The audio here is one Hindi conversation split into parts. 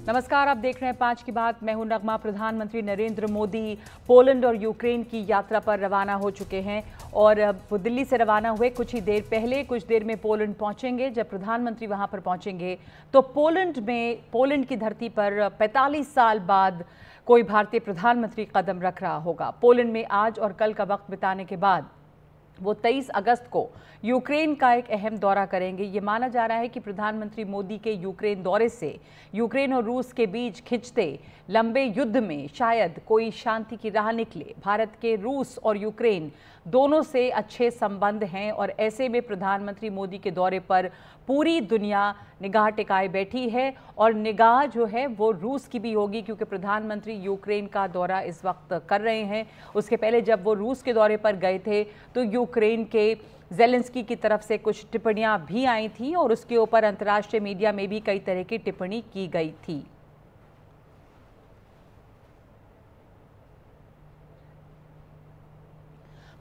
नमस्कार, आप देख रहे हैं 5 की बात। मैं हूं नगमा। प्रधानमंत्री नरेंद्र मोदी पोलैंड और यूक्रेन की यात्रा पर रवाना हो चुके हैं और वो दिल्ली से रवाना हुए कुछ ही देर पहले। कुछ देर में पोलैंड पहुंचेंगे। जब प्रधानमंत्री वहां पर पहुंचेंगे तो पोलैंड की धरती पर 45 साल बाद कोई भारतीय प्रधानमंत्री कदम रख रहा होगा। पोलैंड में आज और कल का वक्त बिताने के बाद वो 23 अगस्त को यूक्रेन का एक अहम दौरा करेंगे। ये माना जा रहा है कि प्रधानमंत्री मोदी के यूक्रेन दौरे से यूक्रेन और रूस के बीच खिंचते लंबे युद्ध में शायद कोई शांति की राह निकले। भारत के रूस और यूक्रेन दोनों से अच्छे संबंध हैं और ऐसे में प्रधानमंत्री मोदी के दौरे पर पूरी दुनिया निगाह टिकाए बैठी है और निगाह जो है वो रूस की भी होगी, क्योंकि प्रधानमंत्री यूक्रेन का दौरा इस वक्त कर रहे हैं। उसके पहले जब वो रूस के दौरे पर गए थे तो यूक्रेन के ज़ेलेंस्की की तरफ से कुछ टिप्पणियां भी आई थी और उसके ऊपर अंतर्राष्ट्रीय मीडिया में भी कई तरह की टिप्पणी की गई थी।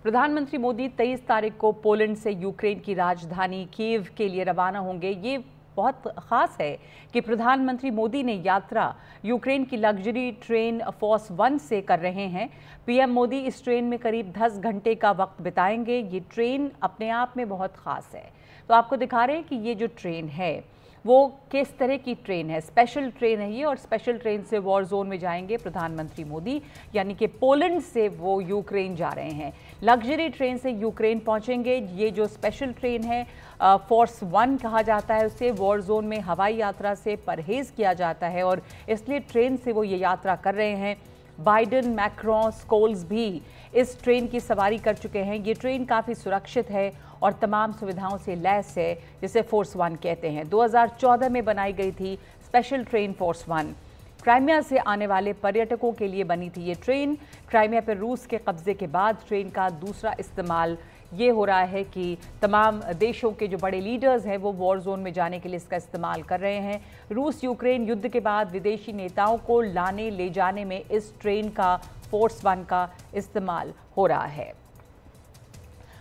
प्रधानमंत्री मोदी 23 तारीख को पोलैंड से यूक्रेन की राजधानी कीव के लिए रवाना होंगे। ये बहुत ख़ास है कि प्रधानमंत्री मोदी ने यात्रा यूक्रेन की लग्जरी ट्रेन फोर्स 1 से कर रहे हैं। पीएम मोदी इस ट्रेन में करीब 10 घंटे का वक्त बिताएंगे। ये ट्रेन अपने आप में बहुत ख़ास है। तो आपको दिखा रहे हैं कि ये जो ट्रेन है वो किस तरह की ट्रेन है। स्पेशल ट्रेन है ये और स्पेशल ट्रेन से वॉर जोन में जाएंगे प्रधानमंत्री मोदी, यानी कि पोलैंड से वो यूक्रेन जा रहे हैं। लग्जरी ट्रेन से यूक्रेन पहुंचेंगे। ये जो स्पेशल ट्रेन है फोर्स 1 कहा जाता है उसे। वॉर जोन में हवाई यात्रा से परहेज किया जाता है और इसलिए ट्रेन से वो ये यात्रा कर रहे हैं। बाइडन, मैक्रोन, स्कोल्स भी इस ट्रेन की सवारी कर चुके हैं। ये ट्रेन काफ़ी सुरक्षित है और तमाम सुविधाओं से लैस है, जिसे फोर्स 1 कहते हैं। 2014 में बनाई गई थी स्पेशल ट्रेन फोर्स 1। क्राइमिया से आने वाले पर्यटकों के लिए बनी थी ये ट्रेन। क्राइमिया पर रूस के कब्जे के बाद ट्रेन का दूसरा इस्तेमाल ये हो रहा है कि तमाम देशों के जो बड़े लीडर्स हैं वो वॉर जोन में जाने के लिए इसका इस्तेमाल कर रहे हैं। रूस यूक्रेन युद्ध के बाद विदेशी नेताओं को लाने ले जाने में इस ट्रेन का फोर्स 1 का इस्तेमाल हो रहा है।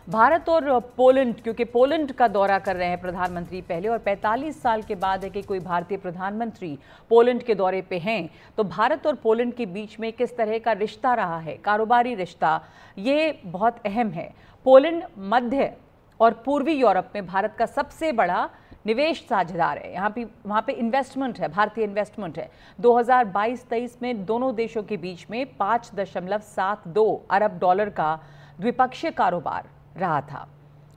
भारत और पोलैंड, क्योंकि पोलैंड का दौरा कर रहे हैं प्रधानमंत्री पहले और 45 साल के बाद है कि कोई भारतीय प्रधानमंत्री पोलैंड के दौरे पे हैं, तो भारत और पोलैंड के बीच में किस तरह का रिश्ता रहा है, कारोबारी रिश्ता, ये बहुत अहम है। पोलैंड मध्य और पूर्वी यूरोप में भारत का सबसे बड़ा निवेश साझेदार है। वहाँ पे इन्वेस्टमेंट है, भारतीय इन्वेस्टमेंट है। 2022-23 में दोनों देशों के बीच में 5.72 अरब डॉलर का द्विपक्षीय कारोबार रहा था।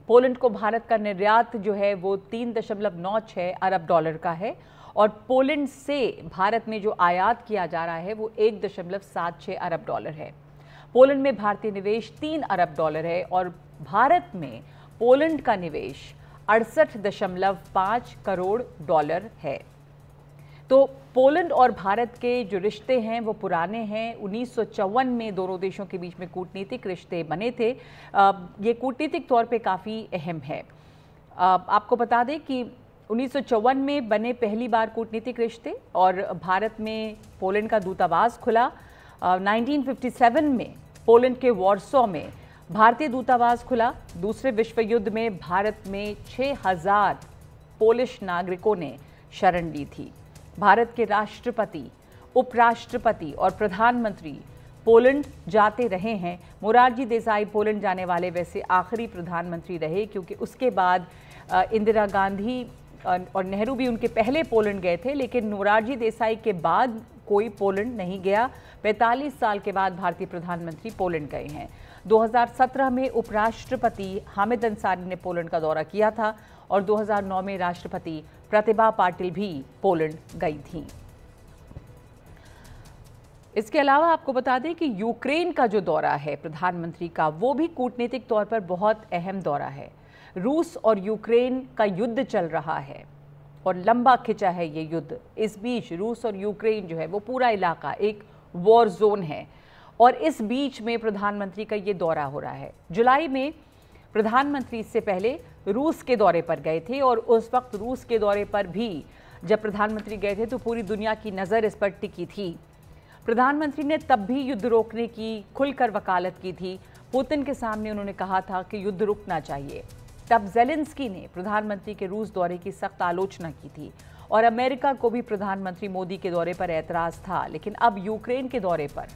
पोलैंड को भारत का निर्यात जो है वो 3.96 अरब डॉलर का है और पोलैंड से भारत में जो आयात किया जा रहा है वो 1.76 अरब डॉलर है। पोलैंड में भारतीय निवेश 3 अरब डॉलर है और भारत में पोलैंड का निवेश 68.5 करोड़ डॉलर है। तो पोलैंड और भारत के जो रिश्ते हैं वो पुराने हैं। 1954 में दोनों देशों के बीच में कूटनीतिक रिश्ते बने थे। ये कूटनीतिक तौर पे काफ़ी अहम है। आपको बता दें कि 1954 में बने पहली बार कूटनीतिक रिश्ते और भारत में पोलैंड का दूतावास खुला। 1957 में पोलैंड के वॉर्सो में भारतीय दूतावास खुला। दूसरे विश्व युद्ध में भारत में 6000 पोलिश नागरिकों ने शरण ली थी। भारत के राष्ट्रपति, उपराष्ट्रपति और प्रधानमंत्री पोलैंड जाते रहे हैं। मोरारजी देसाई पोलैंड जाने वाले वैसे आखिरी प्रधानमंत्री रहे, क्योंकि उसके बाद इंदिरा गांधी और नेहरू भी उनके पहले पोलैंड गए थे, लेकिन मोरारजी देसाई के बाद कोई पोलैंड नहीं गया। 45 साल के बाद भारतीय प्रधानमंत्री पोलैंड गए हैं। 2017 में उपराष्ट्रपति हामिद अंसारी ने पोलैंड का दौरा किया था और 2009 में राष्ट्रपति प्रतिभा पाटिल भी पोलैंड गई थीं। इसके अलावा आपको बता दें कि यूक्रेन का जो दौरा है प्रधानमंत्री का, वो भी कूटनीतिक तौर पर बहुत अहम दौरा है। रूस और यूक्रेन का युद्ध चल रहा है और लंबा खिंचा है ये युद्ध। इस बीच रूस और यूक्रेन जो है वो पूरा इलाका एक वॉर जोन है और इस बीच में प्रधानमंत्री का ये दौरा हो रहा है। जुलाई में प्रधानमंत्री इससे पहले रूस के दौरे पर गए थे और उस वक्त रूस के दौरे पर भी जब प्रधानमंत्री गए थे तो पूरी दुनिया की नज़र इस पर टिकी थी। प्रधानमंत्री ने तब भी युद्ध रोकने की खुलकर वकालत की थी। पुतिन के सामने उन्होंने कहा था कि युद्ध रुकना चाहिए। तब ज़ेलेंस्की ने प्रधानमंत्री के रूस दौरे की सख्त आलोचना की थी और अमेरिका को भी प्रधानमंत्री मोदी के दौरे पर ऐतराज था, लेकिन अब यूक्रेन के दौरे पर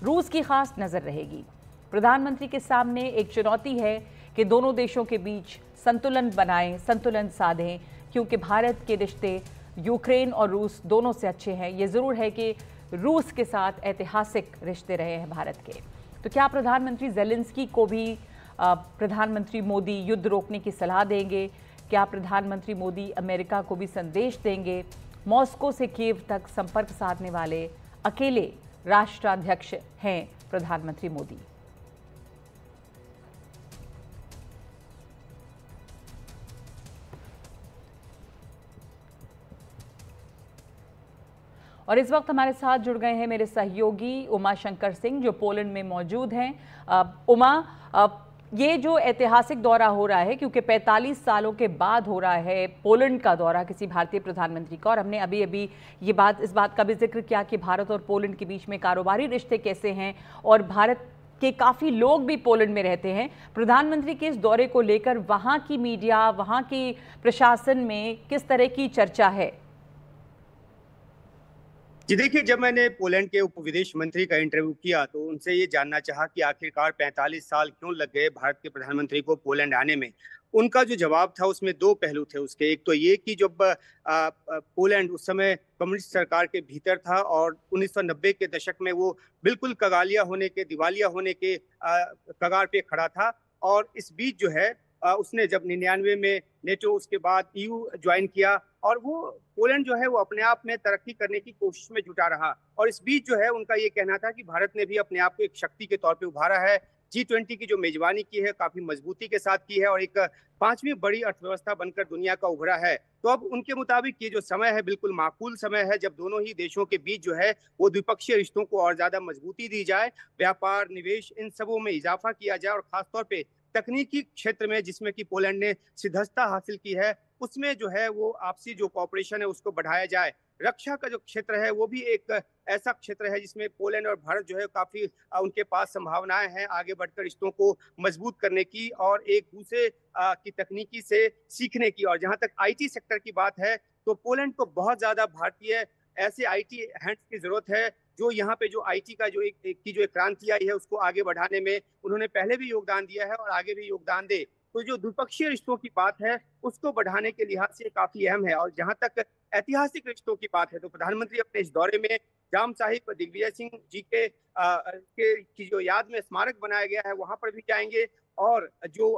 रूस की खास नजर रहेगी। प्रधानमंत्री के सामने एक चुनौती है कि दोनों देशों के बीच संतुलन बनाएं, संतुलन साधें, क्योंकि भारत के रिश्ते यूक्रेन और रूस दोनों से अच्छे हैं। ये ज़रूर है कि रूस के साथ ऐतिहासिक रिश्ते रहे हैं भारत के। तो क्या प्रधानमंत्री ज़ेलेंस्की को भी प्रधानमंत्री मोदी युद्ध रोकने की सलाह देंगे? क्या प्रधानमंत्री मोदी अमेरिका को भी संदेश देंगे? मॉस्को से कीव तक संपर्क साधने वाले अकेले राष्ट्राध्यक्ष हैं प्रधानमंत्री मोदी। और इस वक्त हमारे साथ जुड़ गए हैं मेरे सहयोगी उमा शंकर सिंह, जो पोलैंड में मौजूद हैं। उमा, ये जो ऐतिहासिक दौरा हो रहा है, क्योंकि 45 सालों के बाद हो रहा है पोलैंड का दौरा किसी भारतीय प्रधानमंत्री का, और हमने अभी अभी इस बात का भी जिक्र किया कि भारत और पोलैंड के बीच में कारोबारी रिश्ते कैसे हैं, और भारत के काफ़ी लोग भी पोलैंड में रहते हैं। प्रधानमंत्री के इस दौरे को लेकर वहाँ की मीडिया, वहाँ की प्रशासन में किस तरह की चर्चा है? जी देखिए, जब मैंने पोलैंड के उप विदेश मंत्री का इंटरव्यू किया तो उनसे ये जानना चाहा कि आखिरकार 45 साल क्यों लग गए भारत के प्रधानमंत्री को पोलैंड आने में। उनका जो जवाब था उसमें दो पहलू थे उसके। एक तो ये कि जब पोलैंड उस समय कम्युनिस्ट सरकार के भीतर था और 1990 के दशक में वो बिल्कुल दिवालिया होने के कगार पे खड़ा था, और इस बीच जो है उसने जब 99 में नेटो, उसके बाद EU ज्वाइन किया, और वो पोलैंड जो है वो अपने आप में तरक्की करने की कोशिश में जुटा रहा। और इस बीच जो है उनका ये कहना था कि भारत ने भी अपने आप को एक शक्ति के तौर पे उभारा है, G20 की जो मेजबानी की है काफी मजबूती के साथ की है, और एक 5वीं बड़ी अर्थव्यवस्था बनकर दुनिया का उभरा है। तो अब उनके मुताबिक ये जो समय है बिल्कुल माकूल समय है, जब दोनों ही देशों के बीच जो है वो द्विपक्षीय रिश्तों को और ज्यादा मजबूती दी जाए, व्यापार, निवेश, इन सबों में इजाफा किया जाए, और खासतौर पे तकनीकी क्षेत्र में जिसमें कि पोलैंड ने सिद्धस्ता हासिल की है उसमें जो है वो आपसी जो कॉपरेशन है उसको बढ़ाया जाए। रक्षा का जो क्षेत्र है वो भी एक ऐसा क्षेत्र है जिसमें पोलैंड और भारत जो है काफी उनके पास संभावनाएं हैं आगे बढ़कर रिश्तों को मजबूत करने की और एक दूसरे की तकनीकी से सीखने की। और जहां तक IT सेक्टर की बात है तो पोलैंड को बहुत ज्यादा भारतीय ऐसे IT हैंड्स की जरूरत है जो यहाँ पे जो IT का जो एक क्रांति आई है उसको आगे बढ़ाने में उन्होंने पहले भी योगदान दिया है और आगे भी योगदान दे। तो जो द्विपक्षीय रिश्तों की बात है उसको बढ़ाने के लिहाज से काफी अहम है। और जहां तक ऐतिहासिक रिश्तों की बात है तो प्रधानमंत्री अपने इस दौरे में जाम साहिब दिग्विजय सिंह जी की जो याद में स्मारक बनाया गया है वहां पर भी जाएंगे, और जो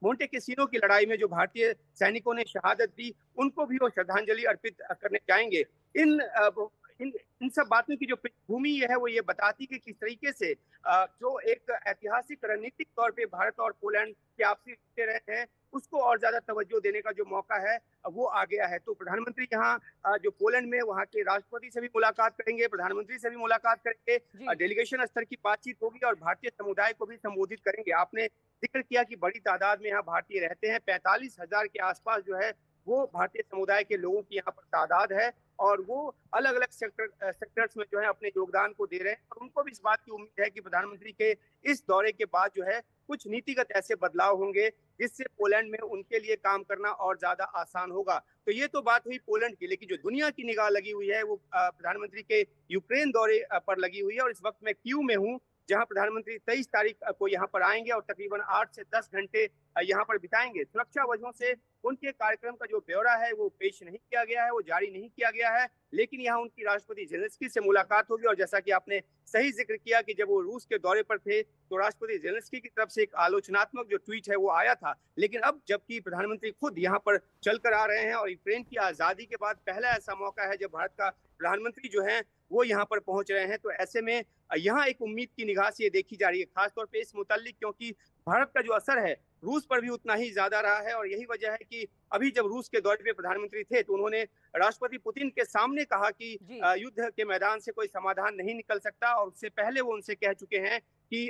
मोंटे कैसीनो की लड़ाई में जो भारतीय सैनिकों ने शहादत दी उनको भी वो श्रद्धांजलि अर्पित करने जाएंगे। इन सब बातों की जो पृष्ठभूमि है वो ये बताती कि किस तरीके से जो एक ऐतिहासिक रणनीतिक तौर पे भारत और पोलैंड के आपसी रिश्ते रहे हैं उसको और ज्यादा तवज्जो देने का जो मौका है वो आ गया है। तो प्रधानमंत्री यहाँ जो पोलैंड में वहाँ के राष्ट्रपति से भी मुलाकात करेंगे, प्रधानमंत्री से भी मुलाकात करेंगे, डेलीगेशन स्तर की बातचीत होगी और भारतीय समुदाय को भी संबोधित करेंगे। आपने जिक्र किया कि बड़ी तादाद में यहाँ भारतीय रहते हैं, 45,000 के आसपास जो है वो भारतीय समुदाय के लोगों की यहाँ पर तादाद है, और वो अलग अलग सेक्टर्स में जो है अपने योगदान को दे रहे हैं। और उनको भी इस बात की उम्मीद है कि प्रधानमंत्री के इस दौरे के बाद जो है कुछ नीतिगत ऐसे बदलाव होंगे जिससे पोलैंड में उनके लिए काम करना और ज्यादा आसान होगा। तो ये तो बात हुई पोलैंड की, लेकिन जो दुनिया की निगाह लगी हुई है वो प्रधानमंत्री के यूक्रेन दौरे पर लगी हुई है। और इस वक्त मैं कीव में हूँ जहां प्रधानमंत्री 23 तारीख को यहाँ पर आएंगे और तकरीबन 8 से 10 घंटे यहाँ पर बिताएंगे। सुरक्षा वजहों से उनके कार्यक्रम का जो ब्यौरा है वो पेश नहीं किया गया है, वो जारी नहीं किया गया है, लेकिन यहाँ उनकी राष्ट्रपति जेलेंस्की से मुलाकात होगी। और जैसा कि आपने सही जिक्र किया कि जब वो रूस के दौरे पर थे तो राष्ट्रपति जेलेंस्की की तरफ से एक आलोचनात्मक जो ट्वीट है वो आया था, लेकिन अब जबकि प्रधानमंत्री खुद यहाँ पर चलकर आ रहे हैं और यूक्रेन की आजादी के बाद पहला ऐसा मौका है जब भारत का प्रधानमंत्री जो है वो यहाँ पर पहुंच रहे हैं, तो ऐसे में यहाँ एक उम्मीद की निगाह से ये देखी जा रही है, खासतौर पे इस मुतालिक क्योंकि भारत का जो असर है रूस पर भी उतना ही ज्यादा रहा है। और यही वजह है कि अभी जब रूस के दौरे पे प्रधानमंत्री थे तो उन्होंने राष्ट्रपति पुतिन के सामने कहा कि युद्ध के मैदान से कोई समाधान नहीं निकल सकता, और उससे पहले वो उनसे कह चुके हैं कि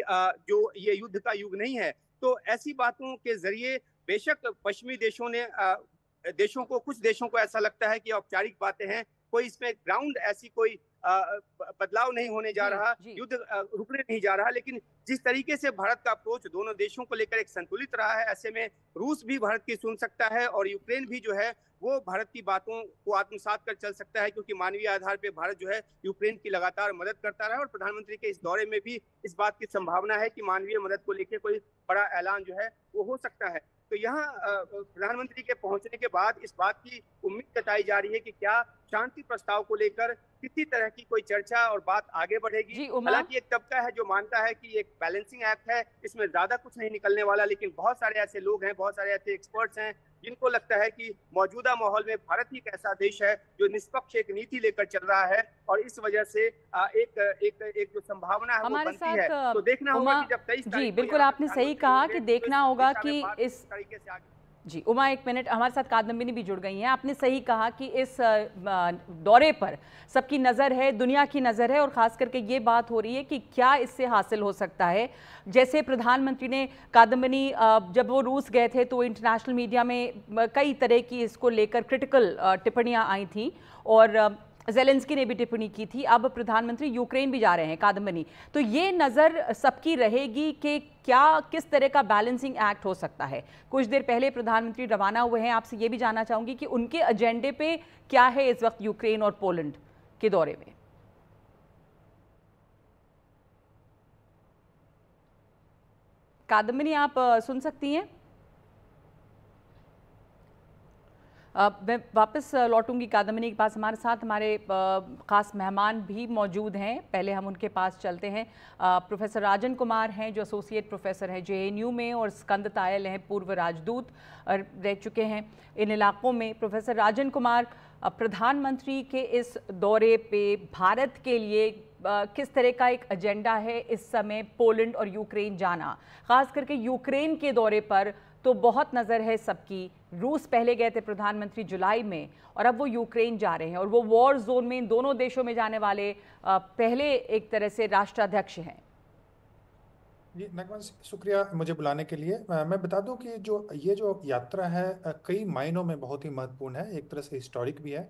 जो ये युद्ध का युग नहीं है। तो ऐसी बातों के जरिए बेशक पश्चिमी कुछ देशों को ऐसा लगता है कि औपचारिक बातें हैं, कोई इसमें ग्राउंड ऐसी कोई बदलाव नहीं होने जा जी रहा, जी। युद्ध रुकने नहीं जा रहा, लेकिन जिस तरीके से भारत का अप्रोच दोनों देशों को लेकर एक संतुलित रहा है, ऐसे में रूस भी भारत की सुन सकता है और यूक्रेन भी जो है वो भारत की बातों को आत्मसात कर चल सकता है, क्योंकि मानवीय आधार पे भारत जो है यूक्रेन की लगातार मदद करता रहा और प्रधानमंत्री के इस दौरे में भी इस बात की संभावना है कि मानवीय मदद को लेकर कोई बड़ा ऐलान जो है वो हो सकता है। तो यहाँ प्रधानमंत्री के पहुंचने के बाद इस बात की उम्मीद जताई जा रही है कि क्या शांति प्रस्ताव को लेकर किसी तरह की कोई चर्चा और बात आगे बढ़ेगी। जी उमा। हालांकि एक तबका है जो मानता है कि एक बैलेंसिंग एक्ट है, इसमें ज्यादा कुछ नहीं निकलने वाला, लेकिन बहुत सारे ऐसे लोग हैं, बहुत सारे ऐसे एक्सपर्ट्स हैं जिनको लगता है कि मौजूदा माहौल में भारत ही एक ऐसा देश है जो निष्पक्ष एक नीति लेकर चल रहा है और इस वजह से एक एक एक जो संभावना है वो हमारे बनती है। साथ तो देखना होगा उमा। कि जब 23 जी तारीख को बिल्कुल यहाँ पे आपने सही प्रधानमंत्री कहा होंगे कि तो देखना इस होगा दिशा में कि बात इस तरीके से आगे। जी उमा एक मिनट, हमारे साथ कादम्बिनी भी जुड़ गई हैं। आपने सही कहा कि इस दौरे पर सबकी नज़र है, दुनिया की नज़र है और ख़ास करके ये बात हो रही है कि क्या इससे हासिल हो सकता है। जैसे प्रधानमंत्री ने कादम्बिनी जब वो रूस गए थे तो इंटरनेशनल मीडिया में कई तरह की इसको लेकर क्रिटिकल टिप्पणियां आई थी और ज़ेलेंस्की ने भी टिप्पणी की थी। अब प्रधानमंत्री यूक्रेन भी जा रहे हैं कादम्बिनी, तो ये नज़र सबकी रहेगी कि क्या किस तरह का बैलेंसिंग एक्ट हो सकता है। कुछ देर पहले प्रधानमंत्री रवाना हुए हैं, आपसे ये भी जानना चाहूंगी कि उनके एजेंडे पे क्या है इस वक्त यूक्रेन और पोलैंड के दौरे में। कादम्बिनी आप सुन सकती हैं? मैं वापस लौटूंगी कादम्बिनी के पास। हमारे साथ हमारे ख़ास मेहमान भी मौजूद हैं, पहले हम उनके पास चलते हैं। प्रोफेसर राजन कुमार हैं जो एसोसिएट प्रोफेसर हैं जेएनयू में और स्कंद तायल हैं पूर्व राजदूत रह चुके हैं इन इलाकों में। प्रोफेसर राजन कुमार, प्रधानमंत्री के इस दौरे पे भारत के लिए किस तरह का एक एजेंडा है इस समय पोलैंड और यूक्रेन जाना, ख़ास करके यूक्रेन के दौरे पर तो बहुत नज़र है सबकी। रूस पहले गए थे प्रधानमंत्री जुलाई में और अब वो यूक्रेन जा रहे हैं और वो वॉर जोन में इन दोनों देशों में जाने वाले पहले एक तरह से राष्ट्राध्यक्ष हैं। जी नगमा, शुक्रिया मुझे बुलाने के लिए। मैं बता दूं कि ये जो यात्रा है कई मायनों में बहुत ही महत्वपूर्ण है, एक तरह से हिस्टोरिक भी है।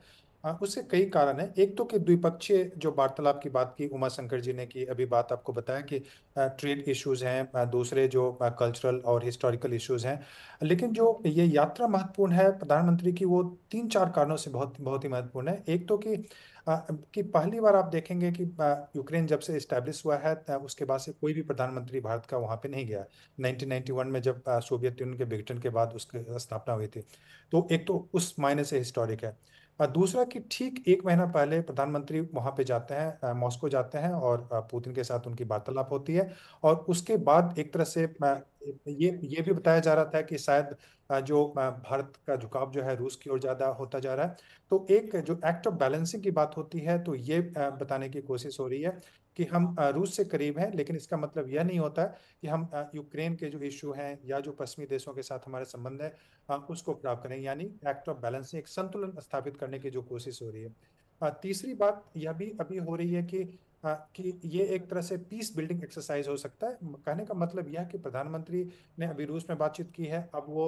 उसके कई कारण हैं। एक तो कि द्विपक्षीय जो वार्तालाप की बात की उमा शंकर जी ने, की अभी बात आपको बताया कि ट्रेड इश्यूज हैं, दूसरे जो कल्चरल और हिस्टोरिकल इश्यूज हैं। लेकिन जो ये यात्रा महत्वपूर्ण है प्रधानमंत्री की, वो तीन चार कारणों से बहुत बहुत ही महत्वपूर्ण है। एक तो कि पहली बार आप देखेंगे कि यूक्रेन जब से इस्टेब्लिश हुआ है उसके बाद से कोई भी प्रधानमंत्री भारत का वहाँ पे नहीं गया। 1991 में जब सोवियत यूनियन के विघटन के बाद उसकी स्थापना हुई थी, तो एक तो उस मायने से हिस्टोरिक है। दूसरा कि ठीक एक महीना पहले प्रधानमंत्री वहाँ पे जाते हैं, मॉस्को जाते हैं और पुतिन के साथ उनकी वार्तालाप होती है। और उसके बाद एक तरह से ये भी बताया जा रहा था कि शायद जो भारत का झुकाव जो है रूस की ओर ज्यादा होता जा रहा है। तो एक जो एक्ट ऑफ बैलेंसिंग की बात होती है, तो ये बताने की कोशिश हो रही है कि हम रूस से करीब हैं, लेकिन इसका मतलब यह नहीं होता कि हम यूक्रेन के जो इशू हैं या जो पश्चिमी देशों के साथ हमारे संबंध है उसको खराब करें। यानी एक्ट ऑफ बैलेंसिंग, एक संतुलन स्थापित करने की जो कोशिश हो रही है। तीसरी बात यह भी अभी हो रही है कि ये एक तरह से पीस बिल्डिंग एक्सरसाइज हो सकता है। कहने का मतलब यह है कि प्रधानमंत्री ने अभी रूस में बातचीत की है, अब वो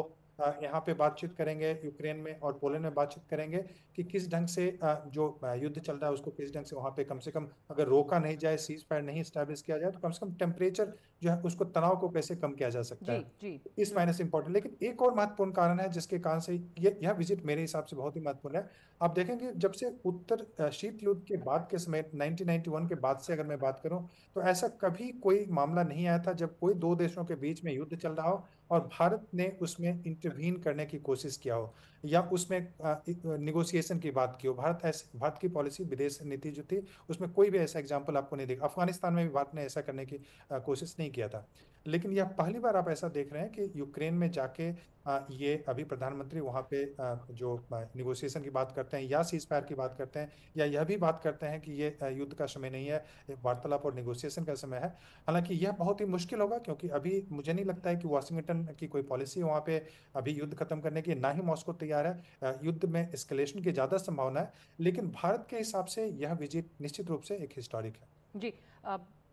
यहाँ पे बातचीत करेंगे यूक्रेन में और पोलैंड में बातचीत करेंगे कि किस ढंग से जो युद्ध चल रहा है उसको किस ढंग से वहाँ पे कम से कम अगर रोका नहीं जाए, सीज फायर नहीं स्टैब्लिश किया जाए, तो कम से कम टेम्परेचर जो है उसको, तनाव को कैसे कम किया जा सकता जी है, जी। इस मायने से इंपॉर्टेंट। लेकिन एक और महत्वपूर्ण कारण है जिसके कारण से यह विजिट मेरे हिसाब से बहुत ही महत्वपूर्ण है। आप देखेंगे जब से उत्तर शीत युद्ध के बाद के समय 1991 के बाद से अगर मैं बात करूं, तो ऐसा कभी कोई मामला नहीं आया था जब कोई दो देशों के बीच में युद्ध चल रहा हो और भारत ने उसमें इंटरवीन करने की कोशिश किया हो या उसमें निगोशिएशन की बात की हो। भारत की पॉलिसी, विदेश नीति जो थी, उसमें कोई भी ऐसा एग्जाम्पल आपको नहीं देखा। अफगानिस्तान में भी भारत ने ऐसा करने की कोशिश नहीं किया था। लेकिन यह पहली बार आप ऐसा देख रहे हैं कि यूक्रेन में जाके ये अभी प्रधानमंत्री वहाँ पे जो निगोशिएशन की बात करते हैं या सीज फायर की बात करते हैं या यह भी बात करते हैं कि ये युद्ध का समय नहीं है, वार्तालाप और निगोशिएशन का समय है। हालांकि यह बहुत ही मुश्किल होगा क्योंकि अभी मुझे नहीं लगता है कि वाशिंगटन की कोई पॉलिसी वहाँ पे अभी युद्ध खत्म करने की, ना ही मॉस्को तैयार है। युद्ध में एस्केलेशन की ज़्यादा संभावना है। लेकिन भारत के हिसाब से यह विजिट निश्चित रूप से एक हिस्टोरिक है। जी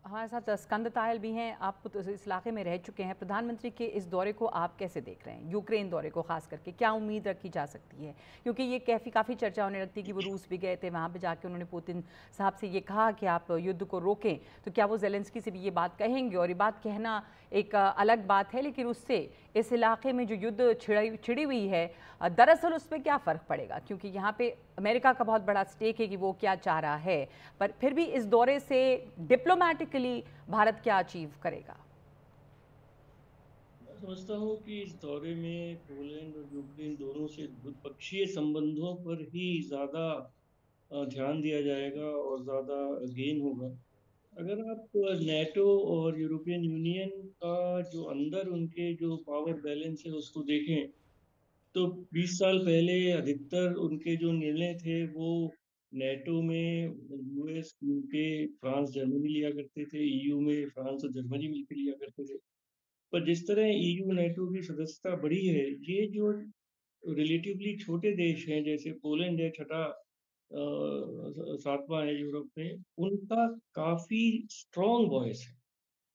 हमारे साथ स्कंद तायल भी हैं। आप तो इस इलाके में रह चुके हैं। प्रधानमंत्री के इस दौरे को आप कैसे देख रहे हैं, यूक्रेन दौरे को खास करके? क्या उम्मीद रखी जा सकती है? क्योंकि ये काफ़ी चर्चा होने लगती है कि वो रूस भी गए थे, वहाँ पे जाके उन्होंने पुतिन साहब से ये कहा कि आप युद्ध को रोकें, तो क्या वो ज़ेलेंस्की से भी ये बात कहेंगे? और ये बात कहना एक अलग बात है, लेकिन उससे इस इलाके में जो युद्ध छिड़ी हुई है, दरअसल उसमें क्या फ़र्क पड़ेगा? क्योंकि यहाँ पे अमेरिका का बहुत बड़ा स्टेक है कि वो क्या चाह रहा है, पर फिर भी इस दौरे से डिप्लोमैटिकली भारत क्या अचीव करेगा? मैं समझता हूँ कि इस दौरे में पोलैंड और यूक्रेन दोनों से द्विपक्षीय संबंधों पर ही ज़्यादा ध्यान दिया जाएगा और ज़्यादा गेन होगा। अगर आप नेटो और यूरोपियन यूनियन का जो अंदर उनके जो पावर बैलेंस है उसको देखें, तो 20 साल पहले अधिकतर उनके जो निर्णय थे वो नेटो में यूएस, यूके, फ्रांस, जर्मनी लिया करते थे। ईयू में फ्रांस और जर्मनी मिलकर लिया करते थे। पर जिस तरह ईयू, नेटो की सदस्यता बढ़ी है, ये जो रिलेटिवली छोटे देश हैं, जैसे पोलैंड है, छठा 7वां है यूरोप में, उनका काफ़ी स्ट्रॉन्ग वॉइस है,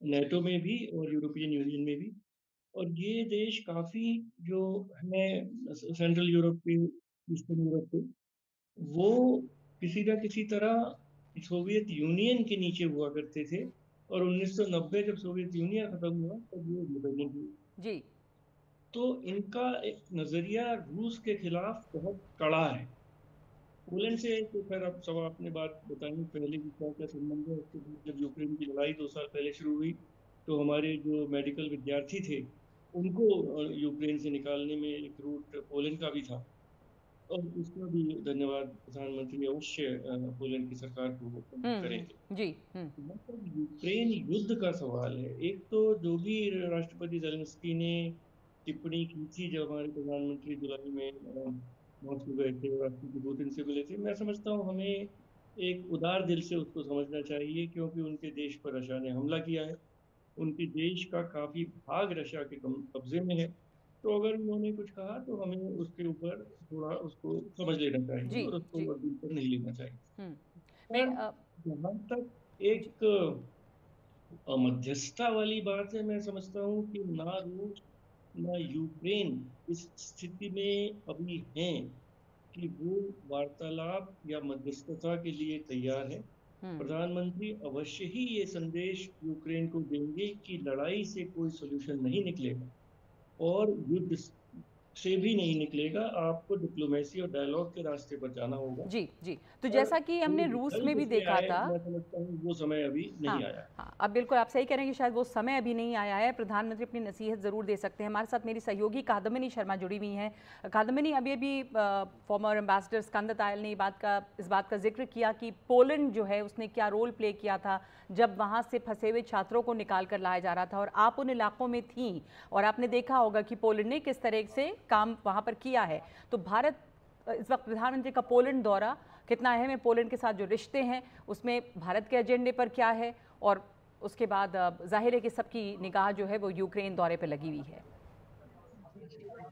नेटो में भी और यूरोपियन यूनियन में भी। और ये देश काफ़ी जो है सेंट्रल यूरोप के, ईस्टर्न यूरोप के, वो किसी न किसी तरह सोवियत यूनियन के नीचे हुआ करते थे और 1990 जब सोवियत यूनियन खत्म हुआ तब ये इंडिपेंडेंट हुए। जी। तो इनका एक नज़रिया रूस के खिलाफ बहुत कड़ा है। पोलैंड से तो खैर अब सब आपने बात बताई पहले की क्या-क्या संबंध है। उसके बाद जब यूक्रेन की लड़ाई 2 साल पहले शुरू हुई, तो हमारे जो मेडिकल विद्यार्थी थे, उनको यूक्रेन से निकालने में एक रूट पोलैंड का भी था। और उसका भी धन्यवाद प्रधानमंत्री अवश्य पोलैंड की सरकार को करेंगे। जी। जहाँ तक यूक्रेन युद्ध का सवाल है, एक तो जो भी राष्ट्रपति ज़ेलेंस्की ने टिप्पणी की थी जब हमारे प्रधानमंत्री जुलाई में मॉस्को गए थे और राष्ट्रपति पुतिन से मिले थे, मैं समझता हूँ हमें एक उदार दिल से उसको समझना चाहिए, क्योंकि उनके देश पर रशिया ने हमला किया है। उनके देश का काफ़ी भाग रशिया के कब्जे में है। तो अगर उन्होंने कुछ कहा तो हमें उसके ऊपर थोड़ा उसको समझ लेना चाहिए जी। और उसको जी। दिल पर नहीं लेना चाहिए। हम्म। मैं पर जहाँ तक जी। एक मध्यस्थता वाली बात है, मैं समझता हूँ कि ना रूस ना यूक्रेन इस स्थिति में अभी हैं कि वो वार्तालाप या मध्यस्थता के लिए तैयार है। हम्म। प्रधानमंत्री अवश्य ही ये संदेश यूक्रेन को देंगे कि लड़ाई से कोई सॉल्यूशन नहीं निकलेगा और युद्ध से भी नहीं निकलेगा। आपको डिप्लोमेसी और डायलॉग के रास्ते पर जाना होगा। जी। जी। तो और जैसा कि वो हमने रूस में विकल्प भी उसमें देखा आए, था। मैं समझता हूँ वो समय अभी हाँ। नहीं आया। हाँ, अब बिल्कुल आप सही कह रहे हैं कि शायद वो समय अभी नहीं आया है। प्रधानमंत्री अपनी नसीहत ज़रूर दे सकते हैं। हमारे साथ मेरी सहयोगी कादम्बिनी शर्मा जुड़ी हुई हैं। कादम्बिनी, अभी फॉर्मर एम्बेसडर स्कंद तायल ने इस बात का जिक्र किया कि पोलैंड जो है उसने क्या रोल प्ले किया था जब वहाँ से फंसे हुए छात्रों को निकाल कर लाया जा रहा था, और आप उन इलाकों में थीं और आपने देखा होगा कि पोलैंड ने किस तरह से काम वहाँ पर किया है। तो भारत इस वक्त प्रधानमंत्री का पोलैंड दौरा कितना अहम है? पोलैंड के साथ जो रिश्ते हैं उसमें भारत के एजेंडे पर क्या है? और उसके बाद जाहिर है कि सबकी निगाह जो है वो यूक्रेन दौरे पर लगी हुई है।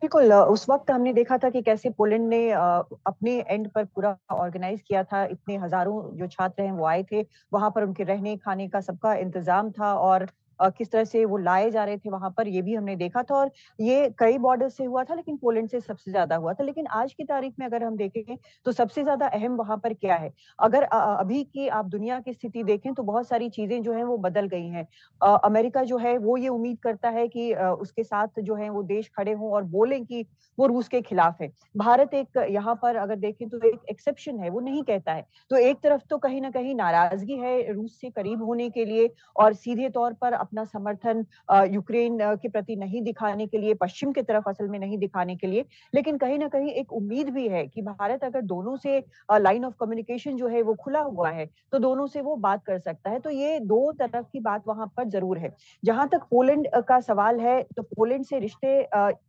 बिल्कुल, उस वक्त हमने देखा था कि कैसे पोलैंड ने अपने एंड पर पूरा ऑर्गेनाइज किया था। इतने हजारों जो छात्र हैं वो आए थे, वहां पर उनके रहने खाने का सबका इंतजाम था और किस तरह से वो लाए जा रहे थे वहां पर, ये भी हमने देखा था। और ये कई बॉर्डर से हुआ था, लेकिन पोलैंड से सबसे ज्यादा हुआ था। लेकिन आज की तारीख में अगर हम देखें तो सबसे ज्यादा अहम वहां पर क्या है? अगर अभी की आप दुनिया की स्थिति देखें तो बहुत सारी चीजें जो है वो बदल गई हैं। अमेरिका जो है वो ये उम्मीद करता है कि उसके साथ जो है वो देश खड़े हों और बोलें कि वो रूस के खिलाफ है। भारत एक यहाँ पर अगर देखें तो एक एक्सेप्शन है, वो नहीं कहता है। तो एक तरफ तो कहीं ना कहीं नाराजगी है रूस से करीब होने के लिए और सीधे तौर पर अपना समर्थन यूक्रेन के प्रति नहीं दिखाने के लिए, पश्चिम की तरफ असल में नहीं दिखाने के लिए। लेकिन कहीं ना कहीं एक उम्मीद भी है कि भारत अगर दोनों से लाइन ऑफ कम्युनिकेशन जो है वो खुला हुआ है तो दोनों से वो बात कर सकता है। तो ये दो तरफ की बात वहां पर जरूर है। जहां तक पोलैंड का सवाल है तो पोलैंड से रिश्ते,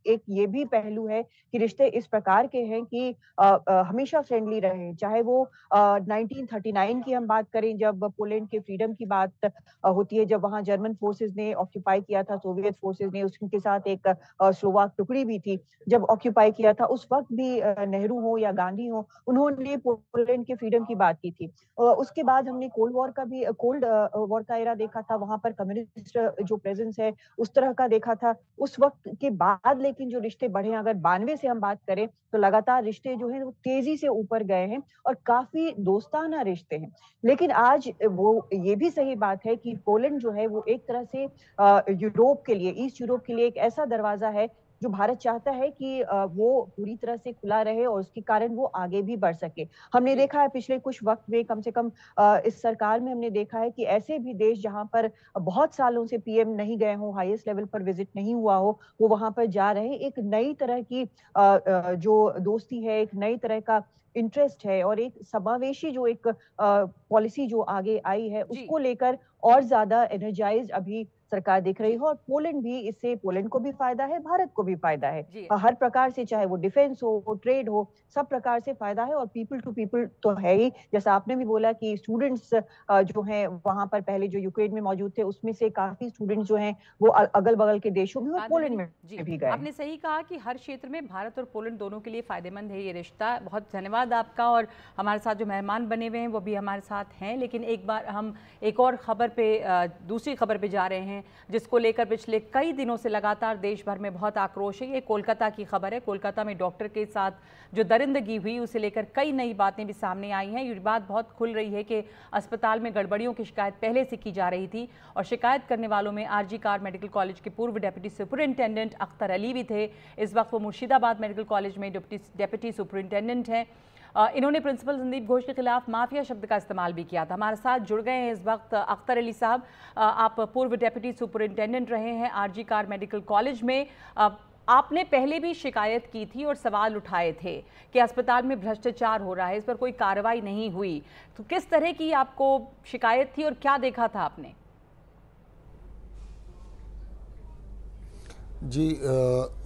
एक ये भी पहलू है कि रिश्ते इस प्रकार के हैं कि हमेशा फ्रेंडली रहे। चाहे वो 1939 की हम बात करें, जब पोलैंड के फ्रीडम की बात होती है, जब वहां जर्मन फोर्सेस ने ऑक्यूपाई किया था, सोवियत फोर्सेस ने, उसके साथ एक स्लोवाक टुकड़ी भी थी, जब ऑक्यूपाई किया था उस वक्त भी नेहरू हो या गांधी हो, उन्होंने पोलैंड के फ्रीडम की बात की थी। उसके बाद हमने कोल्ड वॉर का एरा देखा था, वहां पर कम्युनिस्ट जो प्रेजेंस है उस तरह का देखा था। उस वक्त के बाद लेकिन जो रिश्ते बढ़े, अगर 92 से हम बात करें तो लगातार रिश्ते जो है वो तेजी से ऊपर गए हैं और काफी दोस्ताना रिश्ते हैं। लेकिन आज वो ये भी सही बात है कि पोलैंड जो है वो एक तरह से यूरोप के लिए, ईस्ट यूरोप के लिए एक ऐसा दरवाजा है जो भारत चाहता है कि वो पूरी तरह से खुला रहे और उसके कारण वो आगे भी बढ़ सके। हमने देखा है पिछले कुछ वक्त में, कम से कम इस सरकार में हमने देखा है कि ऐसे भी देश जहां पर बहुत सालों से पीएम नहीं गए हों, हाईएस्ट लेवल पर विजिट नहीं हुआ हो, वो वहां पर जा रहे हैं। एक नई तरह की जो दोस्ती है, एक नई तरह का इंटरेस्ट है और एक समावेशी जो एक पॉलिसी जो आगे आई है उसको लेकर और ज्यादा एनर्जाइज्ड अभी सरकार दिख रही है। और पोलैंड भी, इससे पोलैंड को भी फायदा है, भारत को भी फायदा है, हर प्रकार से, चाहे वो डिफेंस हो, ट्रेड हो, सब प्रकार से फायदा है। और पीपल टू पीपल तो है ही, जैसा आपने भी बोला कि स्टूडेंट्स जो हैं वहां पर, पहले जो यूक्रेन में मौजूद थे उसमें से काफी स्टूडेंट्स जो हैं वो अगल बगल के देशों में और पोलैंड में भी गए। आपने सही कहा कि हर क्षेत्र में भारत और पोलैंड दोनों के लिए फायदेमंद है ये रिश्ता। बहुत धन्यवाद आपका। और हमारे साथ जो मेहमान बने हुए हैं वो भी हमारे साथ हैं। लेकिन एक बार हम एक और खबर पे, दूसरी खबर पे जा रहे हैं जिसको लेकर पिछले कई दिनों से लगातार देश भर में बहुत आक्रोश है। ये कोलकाता की खबर है। कोलकाता में डॉक्टर के साथ जो दरिंदगी हुई उसे लेकर कई नई बातें भी सामने आई हैं। ये बात बहुत खुल रही है कि अस्पताल में गड़बड़ियों की शिकायत पहले से की जा रही थी और शिकायत करने वालों में आरजी कार मेडिकल कॉलेज के पूर्व डेप्यूटी सुपरिंटेंडेंट अख्तर अली भी थे। इस वक्त वो मुर्शिदाबाद मेडिकल कॉलेज में डेप्यूटी सुपरिंटेंडेंट हैं। इन्होंने प्रिंसिपल संदीप घोष के खिलाफ माफिया शब्द का इस्तेमाल भी किया था। हमारे साथ जुड़ गए हैं इस वक्त अख्तर अली साहब। आप पूर्व डेप्यूटी सुपरिंटेंडेंट रहे हैं आरजी कार मेडिकल कॉलेज में। आपने पहले भी शिकायत की थी और सवाल उठाए थे कि अस्पताल में भ्रष्टाचार हो रहा है, इस पर कोई कार्रवाई नहीं हुई। तो किस तरह की आपको शिकायत थी और क्या देखा था आपने? जी,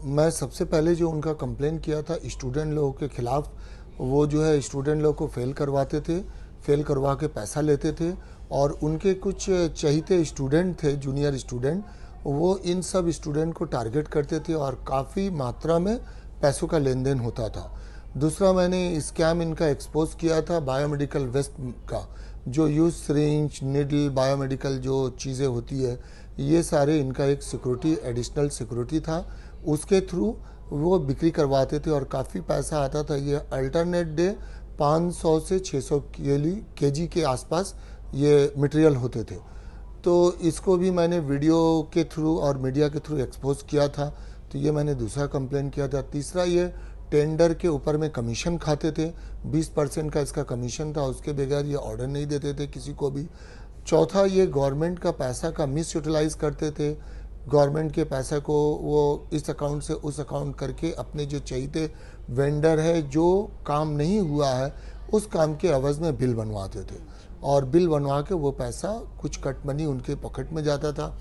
मैं सबसे पहले जो उनका कंप्लेन किया था स्टूडेंट लोगों के खिलाफ, वो जो है स्टूडेंट लोगों को फेल करवाते थे, फेल करवा के पैसा लेते थे और उनके कुछ चहेते स्टूडेंट थे, जूनियर स्टूडेंट, वो इन सब स्टूडेंट को टारगेट करते थे और काफ़ी मात्रा में पैसों का लेन देन होता था। दूसरा, मैंने स्कैम इनका एक्सपोज किया था बायोमेडिकल वेस्ट का, जो यूज सिरिंज, निडल, बायोमेडिकल जो चीज़ें होती है, ये सारे इनका एक सिक्योरिटी, एडिशनल सिक्योरिटी था। उसके थ्रू वो बिक्री करवाते थे और काफ़ी पैसा आता था। ये अल्टरनेट डे 500 से 600 केजी के आसपास ये मटेरियल होते थे। तो इसको भी मैंने वीडियो के थ्रू और मीडिया के थ्रू एक्सपोज किया था। तो ये मैंने दूसरा कंप्लेन किया था। तीसरा, ये टेंडर के ऊपर में कमीशन खाते थे, 20% का इसका कमीशन था, उसके बगैर ये ऑर्डर नहीं देते थे किसी को भी। चौथा, ये गवर्नमेंट का पैसा का मिस यूटिलाइज करते थे। गवर्नमेंट के पैसा को वो इस अकाउंट से उस अकाउंट करके अपने जो चाहिए वेंडर है, जो काम नहीं हुआ है उस काम के एवज में बिल बनवाते थे और बिल बनवा के वो पैसा कुछ कट मनी उनके पॉकेट में जाता था।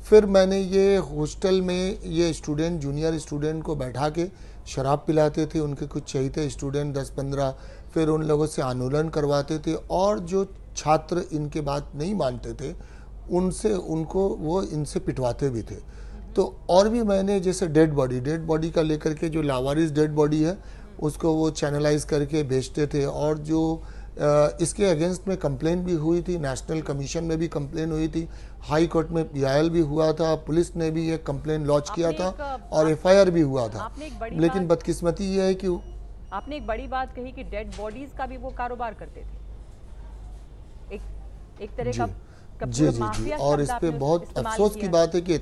फिर मैंने ये हॉस्टल में ये स्टूडेंट, जूनियर स्टूडेंट को बैठा के शराब पिलाते थे, उनके कुछ चाहिए स्टूडेंट 10-15, फिर उन लोगों से आंदोलन करवाते थे और जो छात्र इनके बात नहीं मानते थे उनसे उनको वो इनसे पिटवाते भी थे। तो और भी मैंने जैसे डेड बॉडी का लेकर के जो लावारिस डेड बॉडी है उसको वो चैनलाइज करके भेजते थे और जो इसके अगेंस्ट में कंप्लेन भी हुई थी, नेशनल कमीशन में भी कंप्लेन हुई थी, हाई कोर्ट में पीआईएल भी हुआ था, पुलिस ने भी ये कंप्लेन लॉन्च किया था और एफआईआर भी हुआ था। लेकिन बदकिस्मती ये है कि आपने एक बड़ी बात कही कि डेड बॉडीज का भी वो कारोबार करते थे, एक तरह का जी। और इस पे बहुत अफसोस की बात है कि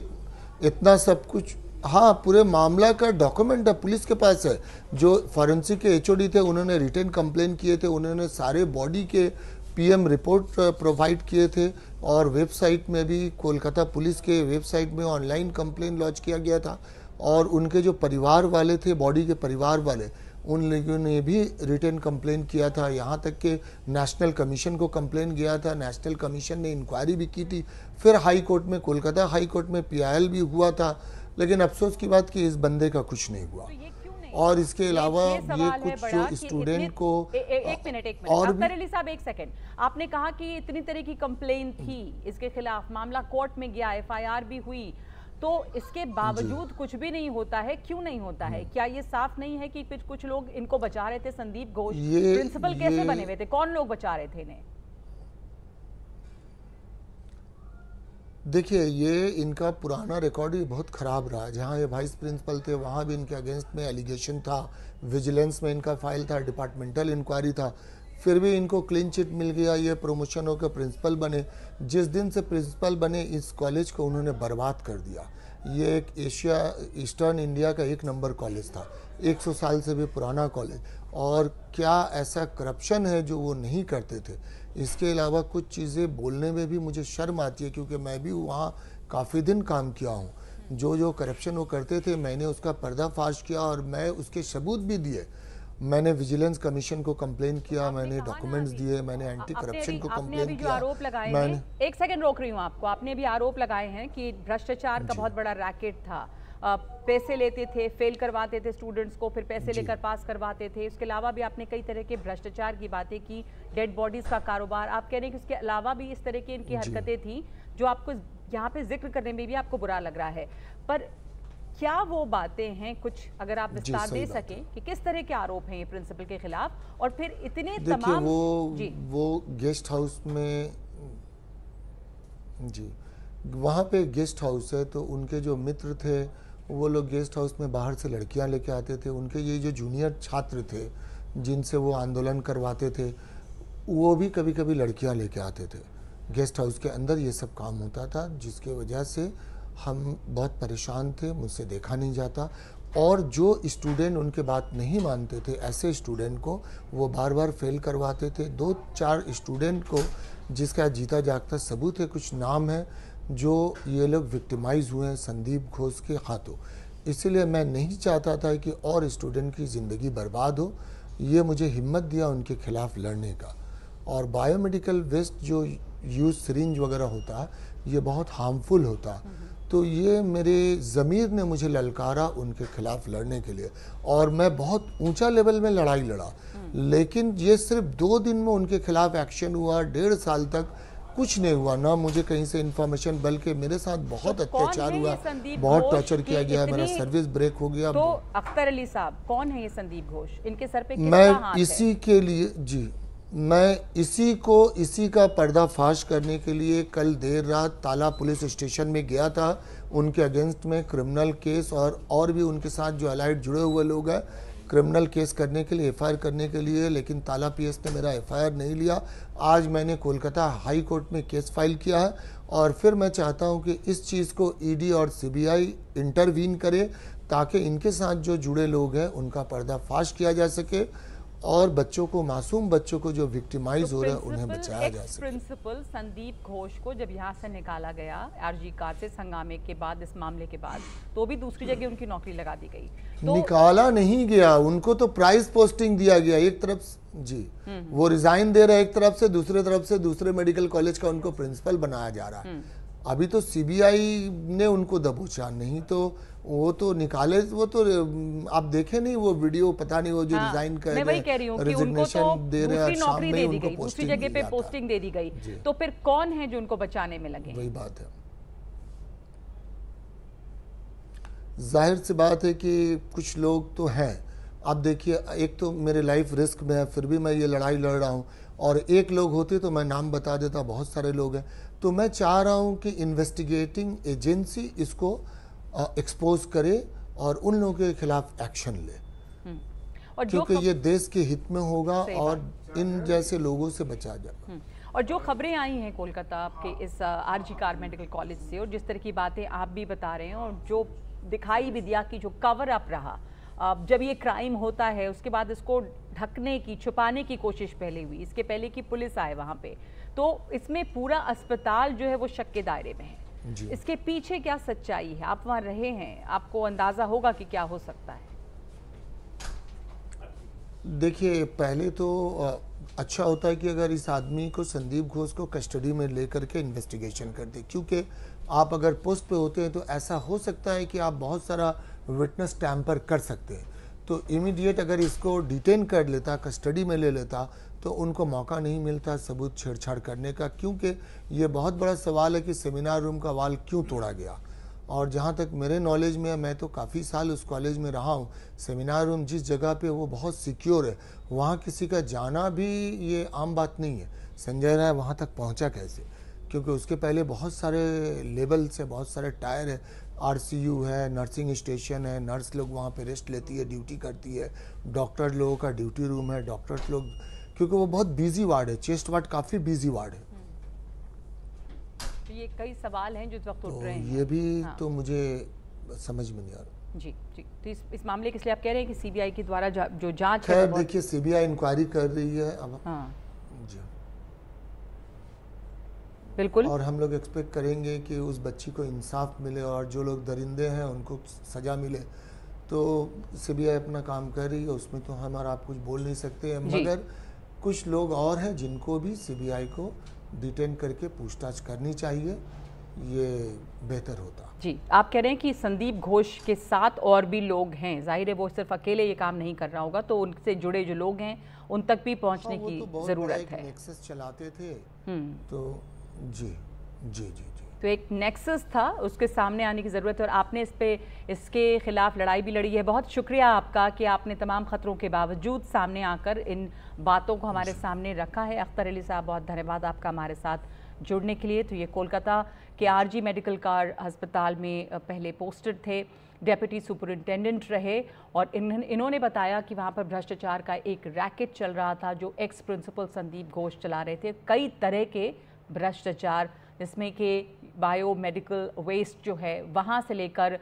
इतना सब कुछ, हाँ, पूरे मामला का डॉक्यूमेंट है, पुलिस के पास है। जो फॉरेंसिक के एचओडी थे उन्होंने रिटर्न कंप्लेन किए थे, उन्होंने सारे बॉडी के पीएम रिपोर्ट प्रोवाइड किए थे और वेबसाइट में भी, कोलकाता पुलिस के वेबसाइट में ऑनलाइन कंप्लेन लॉन्च किया गया था और उनके जो परिवार वाले थे, बॉडी के परिवार वाले, उन लोगों ने भी रिटर्न कंप्लेन किया था। यहाँ तक कि नेशनल कमीशन को कंप्लेन गया था, नेशनल कमीशन ने इंक्वायरी भी की थी, फिर हाई कोर्ट में, कोलकाता हाई कोर्ट में पीआईएल भी हुआ था। लेकिन अफसोस की बात कि इस बंदे का कुछ नहीं हुआ और इसके अलावा ये सवाल है कुछ बड़ा जो कि स्टूडेंट को एक मिनट और अख्तर अली साहब, एक सेकंड। आपने कहा कि इतनी तरह की कंप्लेन थी इसके खिलाफ, मामला कोर्ट में गया, FIR भी हुई, तो इसके बावजूद कुछ भी नहीं होता है। क्यों नहीं होता है? क्या ये साफ नहीं है कि कुछ लोग इनको बचा रहे थे? संदीप घोष प्रिंसिपल कैसे बने हुए थे? कौन लोग बचा रहे थे इन्हें? देखिए, ये इनका पुराना रिकॉर्ड ही बहुत ख़राब रहा। जहाँ ये वाइस प्रिंसिपल थे वहाँ भी इनके अगेंस्ट में एलिगेशन था, विजिलेंस में इनका फाइल था, डिपार्टमेंटल इंक्वायरी था, फिर भी इनको क्लीन चिट मिल गया, ये प्रमोशन होकर प्रिंसिपल बने। जिस दिन से प्रिंसिपल बने इस कॉलेज को उन्होंने बर्बाद कर दिया। ये एक एशिया ईस्टर्न इंडिया का 1 नंबर कॉलेज था, 100 साल से भी पुराना कॉलेज। और क्या ऐसा करप्शन है जो वो नहीं करते थे? इसके अलावा कुछ चीज़ें बोलने में भी मुझे शर्म आती है, क्योंकि मैं भी वहाँ काफ़ी दिन काम किया हूँ। जो करप्शन वो करते थे मैंने उसका पर्दाफाश किया और मैं उसके सबूत भी दिए। मैंने विजिलेंस कमीशन को कंप्लेन किया, मैंने डॉक्यूमेंट्स दिए, मैंने एंटी करप्शन को कंप्लेन किया। आरोप लगाए हैं, एक सेकंड रोक रही हूँ आपको, आपने भी आरोप लगाए हैं कि भ्रष्टाचार का बहुत बड़ा रैकेट था। पैसे लेते थे, फेल करवाते थे स्टूडेंट्स को, फिर पैसे लेकर पास करवाते थे। इसके अलावा भी आपने कई तरह के भ्रष्टाचार की बातें की, डेड बॉडीज का कारोबार। आप कह रहे हैं कि इसके अलावा भी इस तरह की इनकी हरकतें थी जो आपको यहाँ पे जिक्र करने में भी आपको बुरा लग रहा है। पर क्या वो बातें हैं, कुछ अगर आप विस्तार दे सकें कि किस तरह के आरोप हैं ये प्रिंसिपल के खिलाफ? और फिर इतने तमाम वो गेस्ट हाउस में जी, वहाँ पे गेस्ट हाउस है, तो उनके जो मित्र थे वो लोग गेस्ट हाउस में बाहर से लड़कियां लेके आते थे। उनके ये जो जूनियर छात्र थे जिनसे वो आंदोलन करवाते थे, वो भी कभी कभी लड़कियां लेके आते थे। गेस्ट हाउस के अंदर ये सब काम होता था, जिसके वजह से हम बहुत परेशान थे, मुझसे देखा नहीं जाता। और जो स्टूडेंट उनके बात नहीं मानते थे, ऐसे स्टूडेंट को वो बार बार फेल करवाते थे। 2-4 स्टूडेंट को जिसका जीता जागता सबूत है, कुछ नाम है, जो ये लोग विक्टिमाइज हुए हैं संदीप घोष के हाथों। इसलिए मैं नहीं चाहता था कि और स्टूडेंट की ज़िंदगी बर्बाद हो। ये मुझे हिम्मत दिया उनके खिलाफ लड़ने का। और बायोमेडिकल वेस्ट जो यूज सिरिंज वगैरह होता है, ये बहुत हार्मफुल होता, तो ये मेरे ज़मीर ने मुझे ललकारा उनके खिलाफ लड़ने के लिए। और मैं बहुत ऊंचा लेवल में लड़ाई लड़ा, लेकिन ये सिर्फ 2 दिन में उनके खिलाफ एक्शन हुआ। 1.5 साल तक कुछ नहीं हुआ, ना मुझे कहीं से इन्फॉर्मेशन, बल्कि मेरे साथ बहुत अत्याचार हुआ, बहुत टॉर्चर किया गया, मेरा सर्विस ब्रेक हो गया। तो अख्तर अली साहब, कौन है ये संदीप घोष? इनके सर पे मैं इसी के लिए मैं इसी का पर्दाफाश करने के लिए कल देर रात ताला पुलिस स्टेशन में गया था। उनके अगेंस्ट में क्रिमिनल केस और भी उनके साथ जो अलाइड जुड़े हुए लोग हैं, क्रिमिनल केस करने के लिए, FIR करने के लिए, लेकिन ताला PS ने मेरा FIR नहीं लिया। आज मैंने कोलकाता हाई कोर्ट में केस फाइल किया है और फिर मैं चाहता हूं कि इस चीज़ को ED और CBI इंटरवीन करे, ताकि इनके साथ जो जुड़े लोग हैं उनका पर्दाफाश किया जा सके और बच्चों को, मासूम बच्चों को जो विक्टिमाइज हो रहे हैं उन्हें बचाया जा सके। प्रिंसिपल संदीप घोष को जब यहाँ से निकाला गया RG कार्सेस हंगामे के बाद, इस मामले के बाद, तो भी दूसरी जगह उनकी नौकरी लगा दी गई। तो निकाला नहीं गया, उनको तो प्राइस पोस्टिंग दिया गया। एक तरफ वो रिजाइन दे रहे, एक तरफ से दूसरे मेडिकल कॉलेज का उनको प्रिंसिपल बनाया जा रहा है। अभी तो CBI ने उनको दबोचा, नहीं तो वो तो निकाले। वो तो आप देखे नहीं वो वीडियो, पता नहीं वो जो रिजाइन कर रहे हैं, रिजिग्नेशन दे रहे हैं, शाम में उनको दूसरी जगह पे पोस्टिंग दे दी गई। तो फिर कौन है जो उनको बचाने में लगे? वही बात है। जाहिर सी बात है कि कुछ लोग तो हैं। आप देखिए, एक तो मेरे लाइफ रिस्क में है, फिर भी मैं ये लड़ाई लड़ रहा हूँ। और एक लोग होते तो मैं नाम बता देता, बहुत सारे लोग हैं। तो मैं चाह रहा हूँ कि इन्वेस्टिगेटिंग एजेंसी इसको एक्सपोज करे और उन लोगों के खिलाफ एक्शन ले, और क्योंकि ये देश के हित में होगा और इन जैसे लोगों से बचा जाएगा। और जो खबरें आई हैं कोलकाता के इस RG कार मेडिकल कॉलेज से, और जिस तरह की बातें आप भी बता रहे हैं, और जो दिखाई भी दिया कि जो कवर अप रहा, जब ये क्राइम होता है उसके बाद इसको ढकने की, छुपाने की कोशिश पहले हुई, इसके पहले कि पुलिस आए वहाँ पे, तो इसमें पूरा अस्पताल जो है वो शक के दायरे में है। इसके पीछे क्या सच्चाई है? आप वहाँ रहे हैं, आपको अंदाजा होगा कि क्या हो सकता है। देखिए, पहले तो अच्छा होता है कि अगर इस आदमी को, संदीप घोष को, कस्टडी में लेकर के इन्वेस्टिगेशन कर दे, क्योंकि आप अगर पोस्ट पे होते हैं तो ऐसा हो सकता है कि आप बहुत सारा विटनेस टैम्पर कर सकते हैं। तो इमीडिएट अगर इसको डिटेन कर लेता, कस्टडी में ले लेता, तो उनको मौका नहीं मिलता सबूत छेड़छाड़ करने का, क्योंकि ये बहुत बड़ा सवाल है कि सेमिनार रूम का वाल क्यों तोड़ा गया। और जहाँ तक मेरे नॉलेज में है, मैं तो काफ़ी साल उस कॉलेज में रहा हूँ, सेमिनार रूम जिस जगह पे वो बहुत सिक्योर है, वहाँ किसी का जाना भी ये आम बात नहीं है। संजय राय वहाँ तक पहुँचा कैसे? क्योंकि उसके पहले बहुत सारे लेवल्स है, बहुत सारे टायर है, आरसीयू है, नर्सिंग स्टेशन है, नर्स लोग वहाँ पे रेस्ट लेती है, ड्यूटी करती है, डॉक्टर लोगों का ड्यूटी रूम है, डॉक्टर्स लोग, क्योंकि वो बहुत बिजी वार्ड है, चेस्ट वार्ड काफ़ी बिजी वार्ड है। तो ये कई सवाल हैं जो इस वक्त उठ रहे हैं। ये भी हाँ। तो मुझे समझ में नहीं आ रहा। जी जी, तो इस मामले के इसलिए आप कह रहे हैं कि सीबीआई के द्वारा जो जांच है खैर देखिए, सीबीआई इंक्वायरी कर रही है अब। हाँ जी, बिल्कुल। और हम लोग एक्सपेक्ट करेंगे कि उस बच्ची को इंसाफ मिले और जो लोग दरिंदे हैं उनको सज़ा मिले। तो सीबीआई अपना काम कर रही है, उसमें तो हम और आप कुछ बोल नहीं सकते, मगर कुछ लोग और हैं जिनको भी सीबीआई को डिटेन करके पूछताछ करनी चाहिए, ये बेहतर होता। जी, आप कह रहे हैं कि संदीप घोष के साथ और भी लोग हैं, जाहिर है वो सिर्फ अकेले ये काम नहीं कर रहा होगा, तो उनसे जुड़े जो लोग हैं उन तक भी पहुंचने की ज़रूरत है। नेक्सस चलाते थे, तो जी जी जी जी, तो एक नेक्सस था, उसके सामने आने की ज़रूरत है, और आपने इसके खिलाफ लड़ाई भी लड़ी है। बहुत शुक्रिया आपका कि आपने तमाम खतरों के बावजूद सामने आकर इन बातों को हमारे सामने रखा है। अख्तर अली साहब, बहुत धन्यवाद आपका हमारे साथ जुड़ने के लिए। तो ये कोलकाता के आरजी मेडिकल कार अस्पताल में पहले पोस्टेड थे, डेप्यूटी सुपरिंटेंडेंट रहे, और इन्होंने बताया कि वहाँ पर भ्रष्टाचार का एक रैकेट चल रहा था जो एक्स प्रिंसिपल संदीप घोष चला रहे थे। कई तरह के भ्रष्टाचार, जिसमें कि बायोमेडिकल वेस्ट जो है वहाँ से लेकर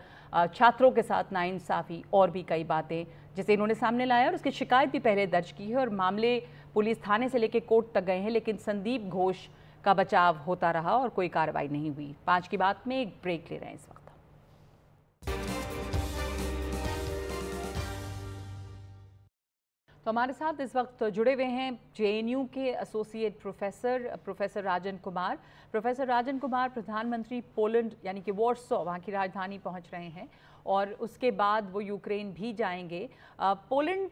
छात्रों के साथ नाइंसाफ़ी और भी कई बातें जिसे इन्होंने सामने लाया, और उसकी शिकायत भी पहले दर्ज की है और मामले पुलिस थाने से लेकर कोर्ट तक गए हैं, लेकिन संदीप घोष का बचाव होता रहा और कोई कार्रवाई नहीं हुई। 5 की बात में एक ब्रेक ले रहे हैं इस वक्त। तो हमारे साथ इस वक्त जुड़े हुए हैं जेएनयू के associate professor Rajan Kumar. Professor Rajan Kumar प्रधानमंत्री पोलैंड यानी कि वॉर्सो, वहाँ की राजधानी पहुँच रहे हैं, और उसके बाद वो यूक्रेन भी जाएंगे। पोलैंड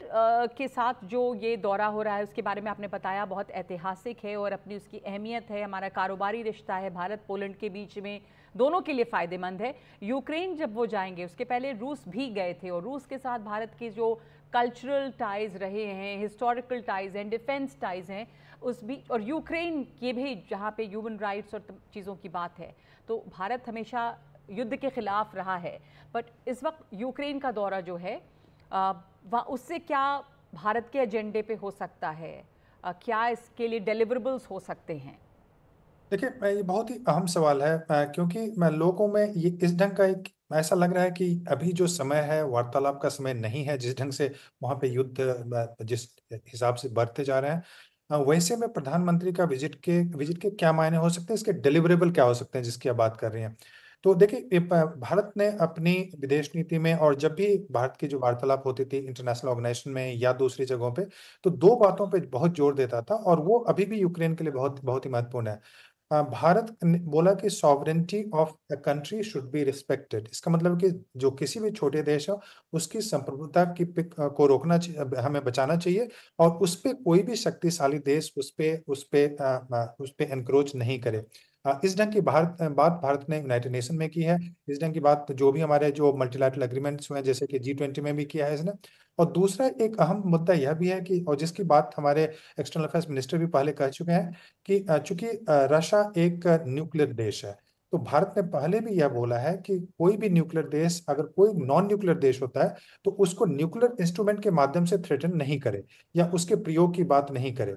के साथ जो ये दौरा हो रहा है उसके बारे में आपने बताया, बहुत ऐतिहासिक है और अपनी उसकी अहमियत है, हमारा कारोबारी रिश्ता है भारत पोलैंड के बीच में, दोनों के लिए फ़ायदेमंद है। यूक्रेन जब वो जाएंगे, उसके पहले रूस भी गए थे, और रूस के साथ भारत के जो कल्चरल टाइज़ रहे हैं, हिस्टोरिकल टाइज़ हैं, डिफेंस टाइज़ हैं, उस भी, और यूक्रेन के भी जहाँ पे ह्यूमन राइट्स और चीज़ों की बात है, तो भारत हमेशा युद्ध के ख़िलाफ़ रहा है। बट इस वक्त यूक्रेन का दौरा जो है उससे क्या भारत के एजेंडे पे हो सकता है, क्या इसके लिए डिलीवरेबल्स हो सकते हैं? देखिए, ये बहुत ही अहम सवाल है, क्योंकि लोगों में ये इस ढंग का एक ऐसा लग रहा है कि अभी जो समय है वार्तालाप का समय नहीं है, जिस ढंग से वहाँ पे युद्ध जिस हिसाब से बढ़ते जा रहे हैं, वैसे में प्रधानमंत्री का विजिट के क्या मायने हो सकते हैं, इसके डिलीवरेबल क्या हो सकते हैं जिसकी आप बात कर रही हैं। तो देखिए, भारत ने अपनी विदेश नीति में, और जब भी भारत की जो वार्तालाप होती थी इंटरनेशनल ऑर्गेनाइजेशन में या दूसरी जगहों पे, तो 2 बातों पे बहुत जोर देता था, और वो अभी भी यूक्रेन के लिए बहुत बहुत ही महत्वपूर्ण है। भारत ने बोला कि sovereignty of a country should be respected. इसका मतलब कि जो किसी भी छोटे देश हो, उसकी संप्रभुता को रोकना हमें बचाना चाहिए, और उस पे कोई भी शक्तिशाली देश उस पे एनक्रोच नहीं करे। इस ढंग की बात भारत ने यूनाइटेड नेशन में की है। इस ढंग की बात जो भी हमारे जो मल्टीलैटरल एग्रीमेंट्स हुए हैं, जैसे कि G20 में भी किया है इसने। और दूसरा एक अहम मुद्दा यह भी है कि, और जिसकी बात हमारे एक्सटर्नल अफेयर्स मिनिस्टर भी पहले कह चुके हैं, कि चूंकि रशिया एक न्यूक्लियर देश है, तो भारत ने पहले भी यह बोला है कि कोई भी न्यूक्लियर देश, अगर कोई नॉन न्यूक्लियर देश होता है, तो उसको न्यूक्लियर इंस्ट्रूमेंट के माध्यम से थ्रेटन नहीं करे या उसके प्रयोग की बात नहीं करे।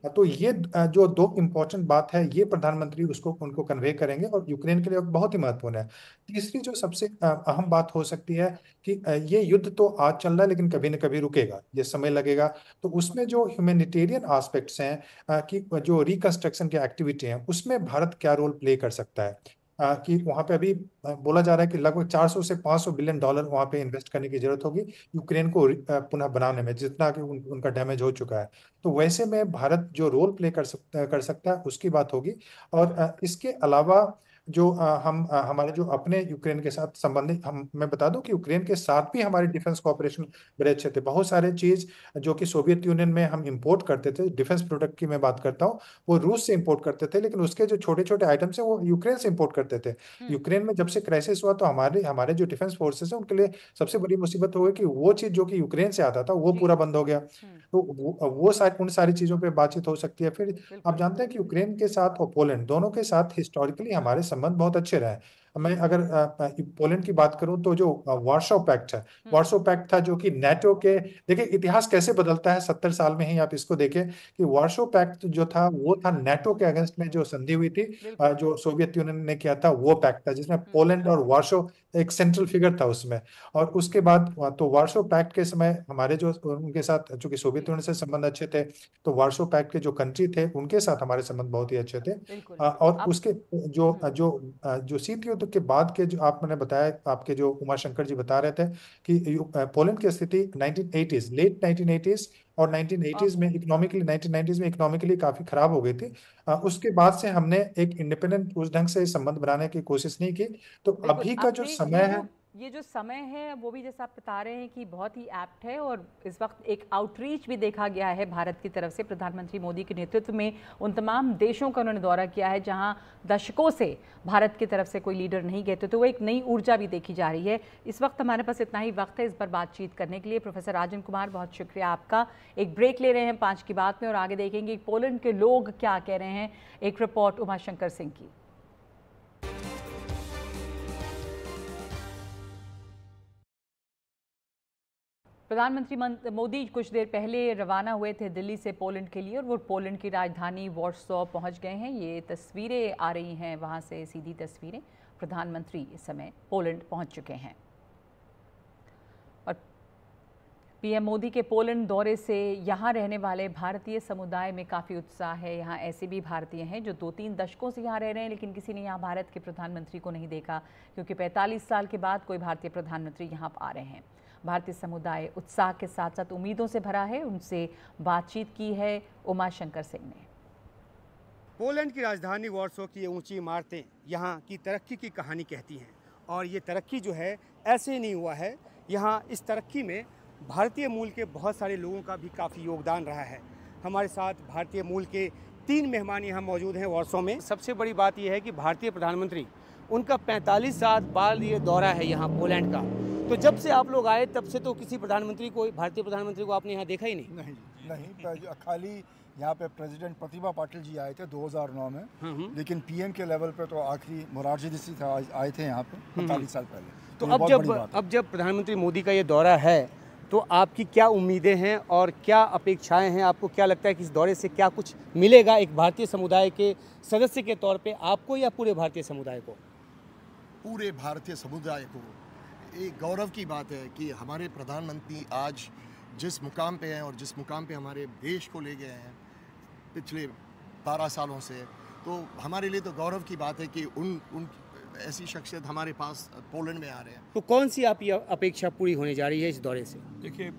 तो ये जो 2 इंपॉर्टेंट बात है, ये प्रधानमंत्री उनको कन्वे करेंगे, और यूक्रेन के लिए बहुत ही महत्वपूर्ण है। तीसरी जो सबसे अहम बात हो सकती है कि ये युद्ध तो आज चल रहा है, लेकिन कभी न कभी रुकेगा, ये समय लगेगा। तो उसमें जो ह्यूमैनिटेरियन एस्पेक्ट्स हैं, कि जो रिकंस्ट्रक्शन की एक्टिविटी है, उसमें भारत क्या रोल प्ले कर सकता है। कि वहाँ पे अभी बोला जा रहा है कि लगभग 400 से 500 बिलियन डॉलर वहाँ पे इन्वेस्ट करने की जरूरत होगी यूक्रेन को पुनः बनाने में, जितना कि उनका डैमेज हो चुका है। तो वैसे में भारत जो रोल प्ले कर सकता है उसकी बात होगी। और इसके अलावा जो हमारे जो अपने यूक्रेन के साथ संबंधित, मैं बता दूं कि यूक्रेन के साथ भी हमारे डिफेंस कोऑपरेशन बड़े अच्छे थे। बहुत सारे चीज जो कि सोवियत यूनियन में हम इंपोर्ट करते थे, डिफेंस प्रोडक्ट की मैं बात करता हूँ, वो रूस से इंपोर्ट करते थे, लेकिन उसके जो छोटे छोटे आइटम्स हैं वो यूक्रेन से इंपोर्ट करते थे। यूक्रेन में जब से क्राइसिस हुआ तो हमारे हमारे जो डिफेंस फोर्सेस है उनके लिए सबसे बड़ी मुसीबत हो गई कि वो चीज जो कि यूक्रेन से आता था वो पूरा बंद हो गया। तो उन सारी चीजों पे बातचीत हो सकती है। फिर आप जानते हैं कि यूक्रेन के साथ और पोलैंड दोनों के साथ हिस्टोरिकली हमारे संबंध बहुत अच्छे रहे। मैं अगर पोलैंड की बात करूं तो जो वार्सो पैक्ट है, वार्सो पैक्ट था जो कि नाटो के, देखिए इतिहास कैसे बदलता है 70 साल में ही, आप इसको देखें कि वार्सो पैक्ट जो था वो था नाटो के अगेंस्ट में जो संधि हुई थी, जो सोवियत यूनियन ने किया था, वो पैक्ट था जिसमें पोलैंड और वार्सो एक सेंट्रल फिगर था उसमें। और उसके बाद तो वार्सो पैक्ट के समय हमारे जो उनके साथ, चूंकि सोवियत यूनियन से संबंध अच्छे थे, तो वार्सो पैक्ट के जो कंट्री थे उनके साथ हमारे संबंध बहुत ही अच्छे थे। और उसके जो जो जो शीत युद्ध के बाद के जो आपने बताया, आपके जो उमा शंकर जी बता रहे थे कि पोलैंड की स्थिति 1980s, लेट 1980s और 1980s में इकोनॉमिकली, 1990s में इकोनॉमिकली काफी खराब हो गई थी। उसके बाद से हमने एक इंडिपेंडेंट उस ढंग से संबंध बनाने की कोशिश नहीं की। तो अभी का जो समय है, ये जो समय है वो भी जैसा आप बता रहे हैं कि बहुत ही एप्ट है, और इस वक्त एक आउटरीच भी देखा गया है भारत की तरफ से। प्रधानमंत्री मोदी के नेतृत्व में उन तमाम देशों का उन्होंने दौरा किया है जहां दशकों से भारत की तरफ से कोई लीडर नहीं गए थे, तो वो एक नई ऊर्जा भी देखी जा रही है। इस वक्त हमारे पास इतना ही वक्त है इस पर बातचीत करने के लिए। प्रोफेसर राजन कुमार, बहुत शुक्रिया आपका। एक ब्रेक ले रहे हैं 5 की बात में और आगे देखेंगे पोलैंड के लोग क्या कह रहे हैं। एक रिपोर्ट उमा शंकर सिंह की। प्रधानमंत्री मोदी कुछ देर पहले रवाना हुए थे दिल्ली से पोलैंड के लिए, और वो पोलैंड की राजधानी वॉर्सो पहुंच गए हैं। ये तस्वीरें आ रही हैं वहां से, सीधी तस्वीरें। प्रधानमंत्री इस समय पोलैंड पहुंच चुके हैं। और पीएम मोदी के पोलैंड दौरे से यहां रहने वाले भारतीय समुदाय में काफ़ी उत्साह है। यहां ऐसे भी भारतीय हैं जो 2-3 दशकों से यहाँ रह रहे हैं, लेकिन किसी ने यहाँ भारत के प्रधानमंत्री को नहीं देखा, क्योंकि 45 साल के बाद कोई भारतीय प्रधानमंत्री यहाँ आ रहे हैं। भारतीय समुदाय उत्साह के साथ साथ उम्मीदों से भरा है। उनसे बातचीत की है उमा शंकर सिंह ने। पोलैंड की राजधानी वॉर्सो की ये ऊंची इमारतें यहाँ की तरक्की की कहानी कहती हैं, और ये तरक्की जो है ऐसे नहीं हुआ है। यहाँ इस तरक्की में भारतीय मूल के बहुत सारे लोगों का भी काफ़ी योगदान रहा है। हमारे साथ भारतीय मूल के 3 मेहमान यहाँ मौजूद हैं वॉर्सो में। सबसे बड़ी बात यह है कि भारतीय प्रधानमंत्री, उनका 45 साल बाद ये दौरा है यहाँ पोलैंड का। तो जब से आप लोग आए तब से तो किसी प्रधानमंत्री को, भारतीय प्रधानमंत्री को आपने यहाँ देखा ही नहीं? नहीं, खाली यहाँ पे प्रेसिडेंट प्रतिभा पाटिल जी आए थे 2009 में, लेकिन पीएम के लेवल पे तो आखिरी मोरारजी देसाई आए थे यहाँ पे 45 साल पहले। तो अब जब प्रधानमंत्री मोदी का ये दौरा है तो आपकी क्या उम्मीदें हैं और क्या अपेक्षाएं हैं? आपको क्या लगता है कि इस दौरे से क्या कुछ मिलेगा एक भारतीय समुदाय के सदस्य के तौर पे आपको, या पूरे भारतीय समुदाय को? पूरे भारतीय समुदाय को एक गौरव की बात है कि हमारे प्रधानमंत्री आज जिस मुकाम पे हैं और जिस मुकाम पे हमारे देश को ले गए हैं पिछले 12 सालों से, तो हमारे लिए तो गौरव की बात है कि उन ऐसी शख्सियत हमारे पास पोलैंड में आ रहे हैं। तो कौन सी आपकी अपेक्षा पूरी होने जा रही है इस दौरे से? देखिए,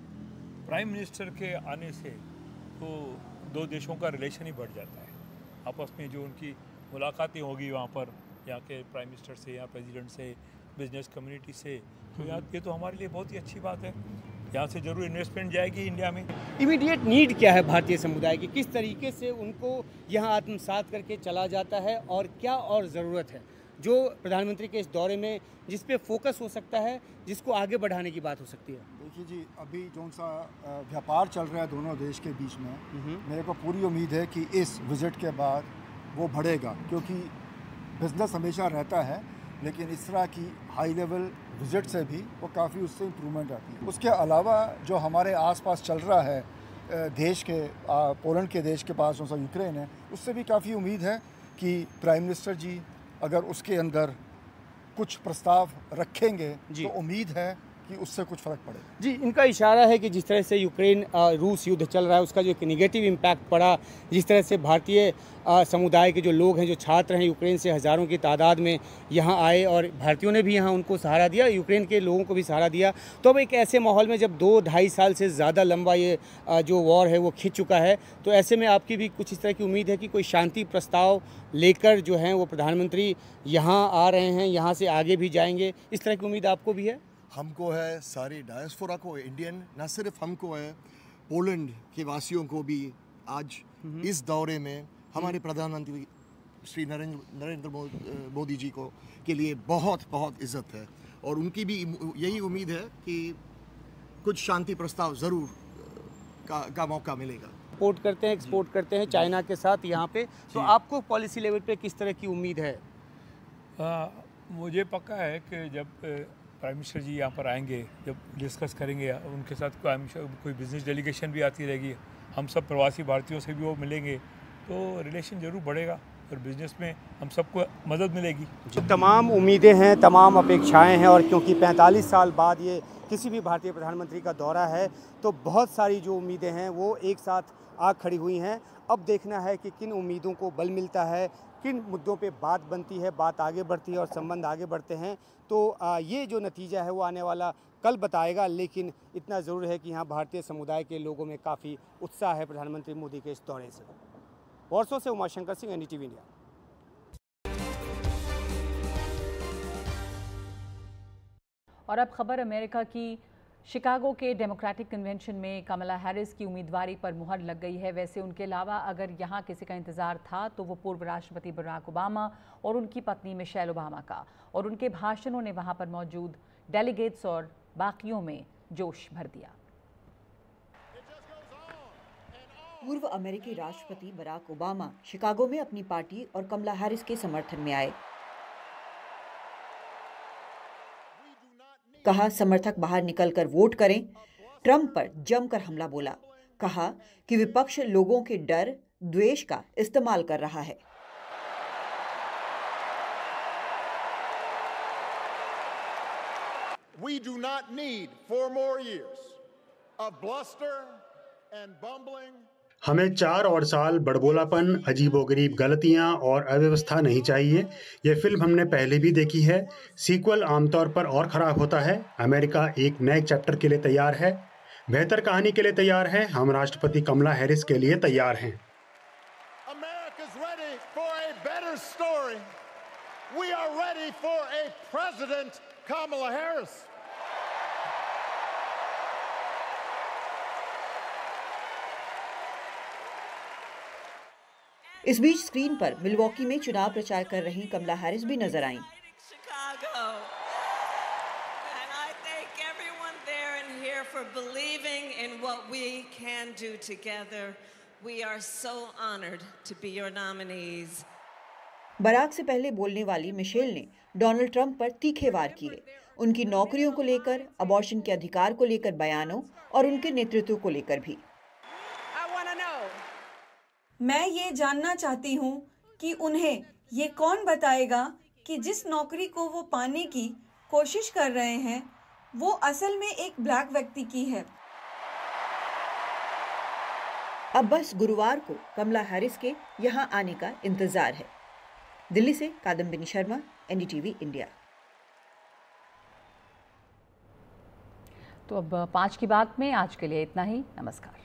प्राइम मिनिस्टर के आने से तो 2 देशों का रिलेशन ही बढ़ जाता है। आपस में जो उनकी मुलाकातें होगी वहाँ पर, यहाँ के प्राइम मिनिस्टर से, यहाँ प्रेसिडेंट से, बिजनेस कम्युनिटी से, तो ये तो हमारे लिए बहुत ही अच्छी बात है। यहाँ से जरूर इन्वेस्टमेंट जाएगी इंडिया में। इमीडिएट नीड क्या है भारतीय समुदाय की? किस तरीके से उनको यहाँ आत्मसात करके चला जाता है, और क्या और ज़रूरत है जो प्रधानमंत्री के इस दौरे में जिस पे फोकस हो सकता है, जिसको आगे बढ़ाने की बात हो सकती है? देखिए जी, अभी जो सा व्यापार चल रहा है दोनों देश के बीच में, मेरे को पूरी उम्मीद है कि इस विजिट के बाद वो बढ़ेगा, क्योंकि बिजनेस हमेशा रहता है, लेकिन इस तरह की हाई लेवल विजिट से भी वो काफ़ी उससे इम्प्रूवमेंट आती है। उसके अलावा जो हमारे आसपास चल रहा है देश के, पोलैंड के देश के पास जो सा यूक्रेन है, उससे भी काफ़ी उम्मीद है कि प्राइम मिनिस्टर जी अगर उसके अंदर कुछ प्रस्ताव रखेंगे तो उम्मीद है कि उससे कुछ फ़र्क पड़े। जी, इनका इशारा है कि जिस तरह से यूक्रेन रूस युद्ध चल रहा है उसका जो एक निगेटिव इम्पैक्ट पड़ा, जिस तरह से भारतीय समुदाय के जो लोग हैं, जो छात्र हैं यूक्रेन से हज़ारों की तादाद में यहाँ आए और भारतीयों ने भी यहाँ उनको सहारा दिया, यूक्रेन के लोगों को भी सहारा दिया। तो अब एक ऐसे माहौल में जब 2-2.5 साल से ज़्यादा लंबा ये जो वॉर है वो खिंच चुका है, तो ऐसे में आपकी भी कुछ इस तरह की उम्मीद है कि कोई शांति प्रस्ताव लेकर जो हैं वो प्रधानमंत्री यहाँ आ रहे हैं, यहाँ से आगे भी जाएंगे, इस तरह की उम्मीद आपको भी है? हमको है, सारी डायस्पोरा को, इंडियन, ना सिर्फ हमको है, पोलैंड के वासियों को भी आज इस दौरे में हमारे प्रधानमंत्री श्री नरेंद्र मोदी जी को के लिए बहुत बहुत इज्जत है और उनकी भी यही उम्मीद है कि कुछ शांति प्रस्ताव ज़रूर का मौका मिलेगा। इंपोर्ट करते हैं, एक्सपोर्ट करते हैं चाइना के साथ यहाँ पे, तो आपको पॉलिसी लेवल पे किस तरह की उम्मीद है? मुझे पक्का है कि जब प्राइम मिनिस्टर जी यहाँ पर आएंगे, जब डिस्कस करेंगे, उनके साथ कोई बिजनेस डेलीगेशन भी आती रहेगी, हम सब प्रवासी भारतीयों से भी वो मिलेंगे, तो रिलेशन ज़रूर बढ़ेगा और बिज़नेस में हम सबको मदद मिलेगी। तमाम उम्मीदें हैं, तमाम अपेक्षाएं हैं और क्योंकि 45 साल बाद ये किसी भी भारतीय प्रधानमंत्री का दौरा है तो बहुत सारी जो उम्मीदें हैं वो एक साथ आ खड़ी हुई हैं। अब देखना है कि किन उम्मीदों को बल मिलता है, किन मुद्दों पे बात बनती है, बात आगे बढ़ती है और संबंध आगे बढ़ते हैं। तो ये जो नतीजा है वो आने वाला कल बताएगा, लेकिन इतना ज़रूर है कि यहाँ भारतीय समुदाय के लोगों में काफ़ी उत्साह है प्रधानमंत्री मोदी के इस दौरे से। वॉर्सो से उमाशंकर सिंह, NDTV इंडिया। और अब खबर अमेरिका की। शिकागो के डेमोक्रेटिक कन्वेंशन में कमला हैरिस की उम्मीदवारी पर मुहर लग गई है। वैसे उनके अलावा अगर यहाँ किसी का इंतजार था तो वो पूर्व राष्ट्रपति बराक ओबामा और उनकी पत्नी मिशेल ओबामा का, और उनके भाषणों ने वहाँ पर मौजूद डेलीगेट्स और बाकियों में जोश भर दिया। पूर्व अमेरिकी राष्ट्रपति बराक ओबामा शिकागो में अपनी पार्टी और कमला हैरिस के समर्थन में आए। कहा समर्थक बाहर निकलकर वोट करें। ट्रंप पर जमकर हमला बोला। कहा कि विपक्ष लोगों के डर, द्वेष का इस्तेमाल कर रहा है। We do not need 4 more years of bluster and bumbling. हमें 4 और साल बड़बोलापन, अजीबोगरीब गलतियां और अव्यवस्था नहीं चाहिए। ये फिल्म हमने पहले भी देखी है। सीक्वल आमतौर पर और खराब होता है। अमेरिका एक नए चैप्टर के लिए तैयार है, बेहतर कहानी के लिए तैयार है। हम राष्ट्रपति कमला हैरिस के लिए तैयार हैं। America's ready for a better story. We are ready for a President Kamala Harris. इस बीच स्क्रीन पर मिलवॉकी में चुनाव प्रचार कर रही कमला हैरिस भी नजर आईं। बराक से पहले बोलने वाली मिशेल ने डोनाल्ड ट्रंप पर तीखे वार किए। उनकी नौकरियों को लेकर, अबॉर्शन के अधिकार को लेकर बयानों और उनके नेतृत्व को लेकर भी। मैं ये जानना चाहती हूँ कि उन्हें ये कौन बताएगा कि जिस नौकरी को वो पाने की कोशिश कर रहे हैं वो असल में एक ब्लैक व्यक्ति की है। अब बस गुरुवार को कमला हैरिस के यहाँ आने का इंतजार है। दिल्ली से कादम्बिनी शर्मा, NDTV इंडिया। तो अब 5 की बात में आज के लिए इतना ही। नमस्कार।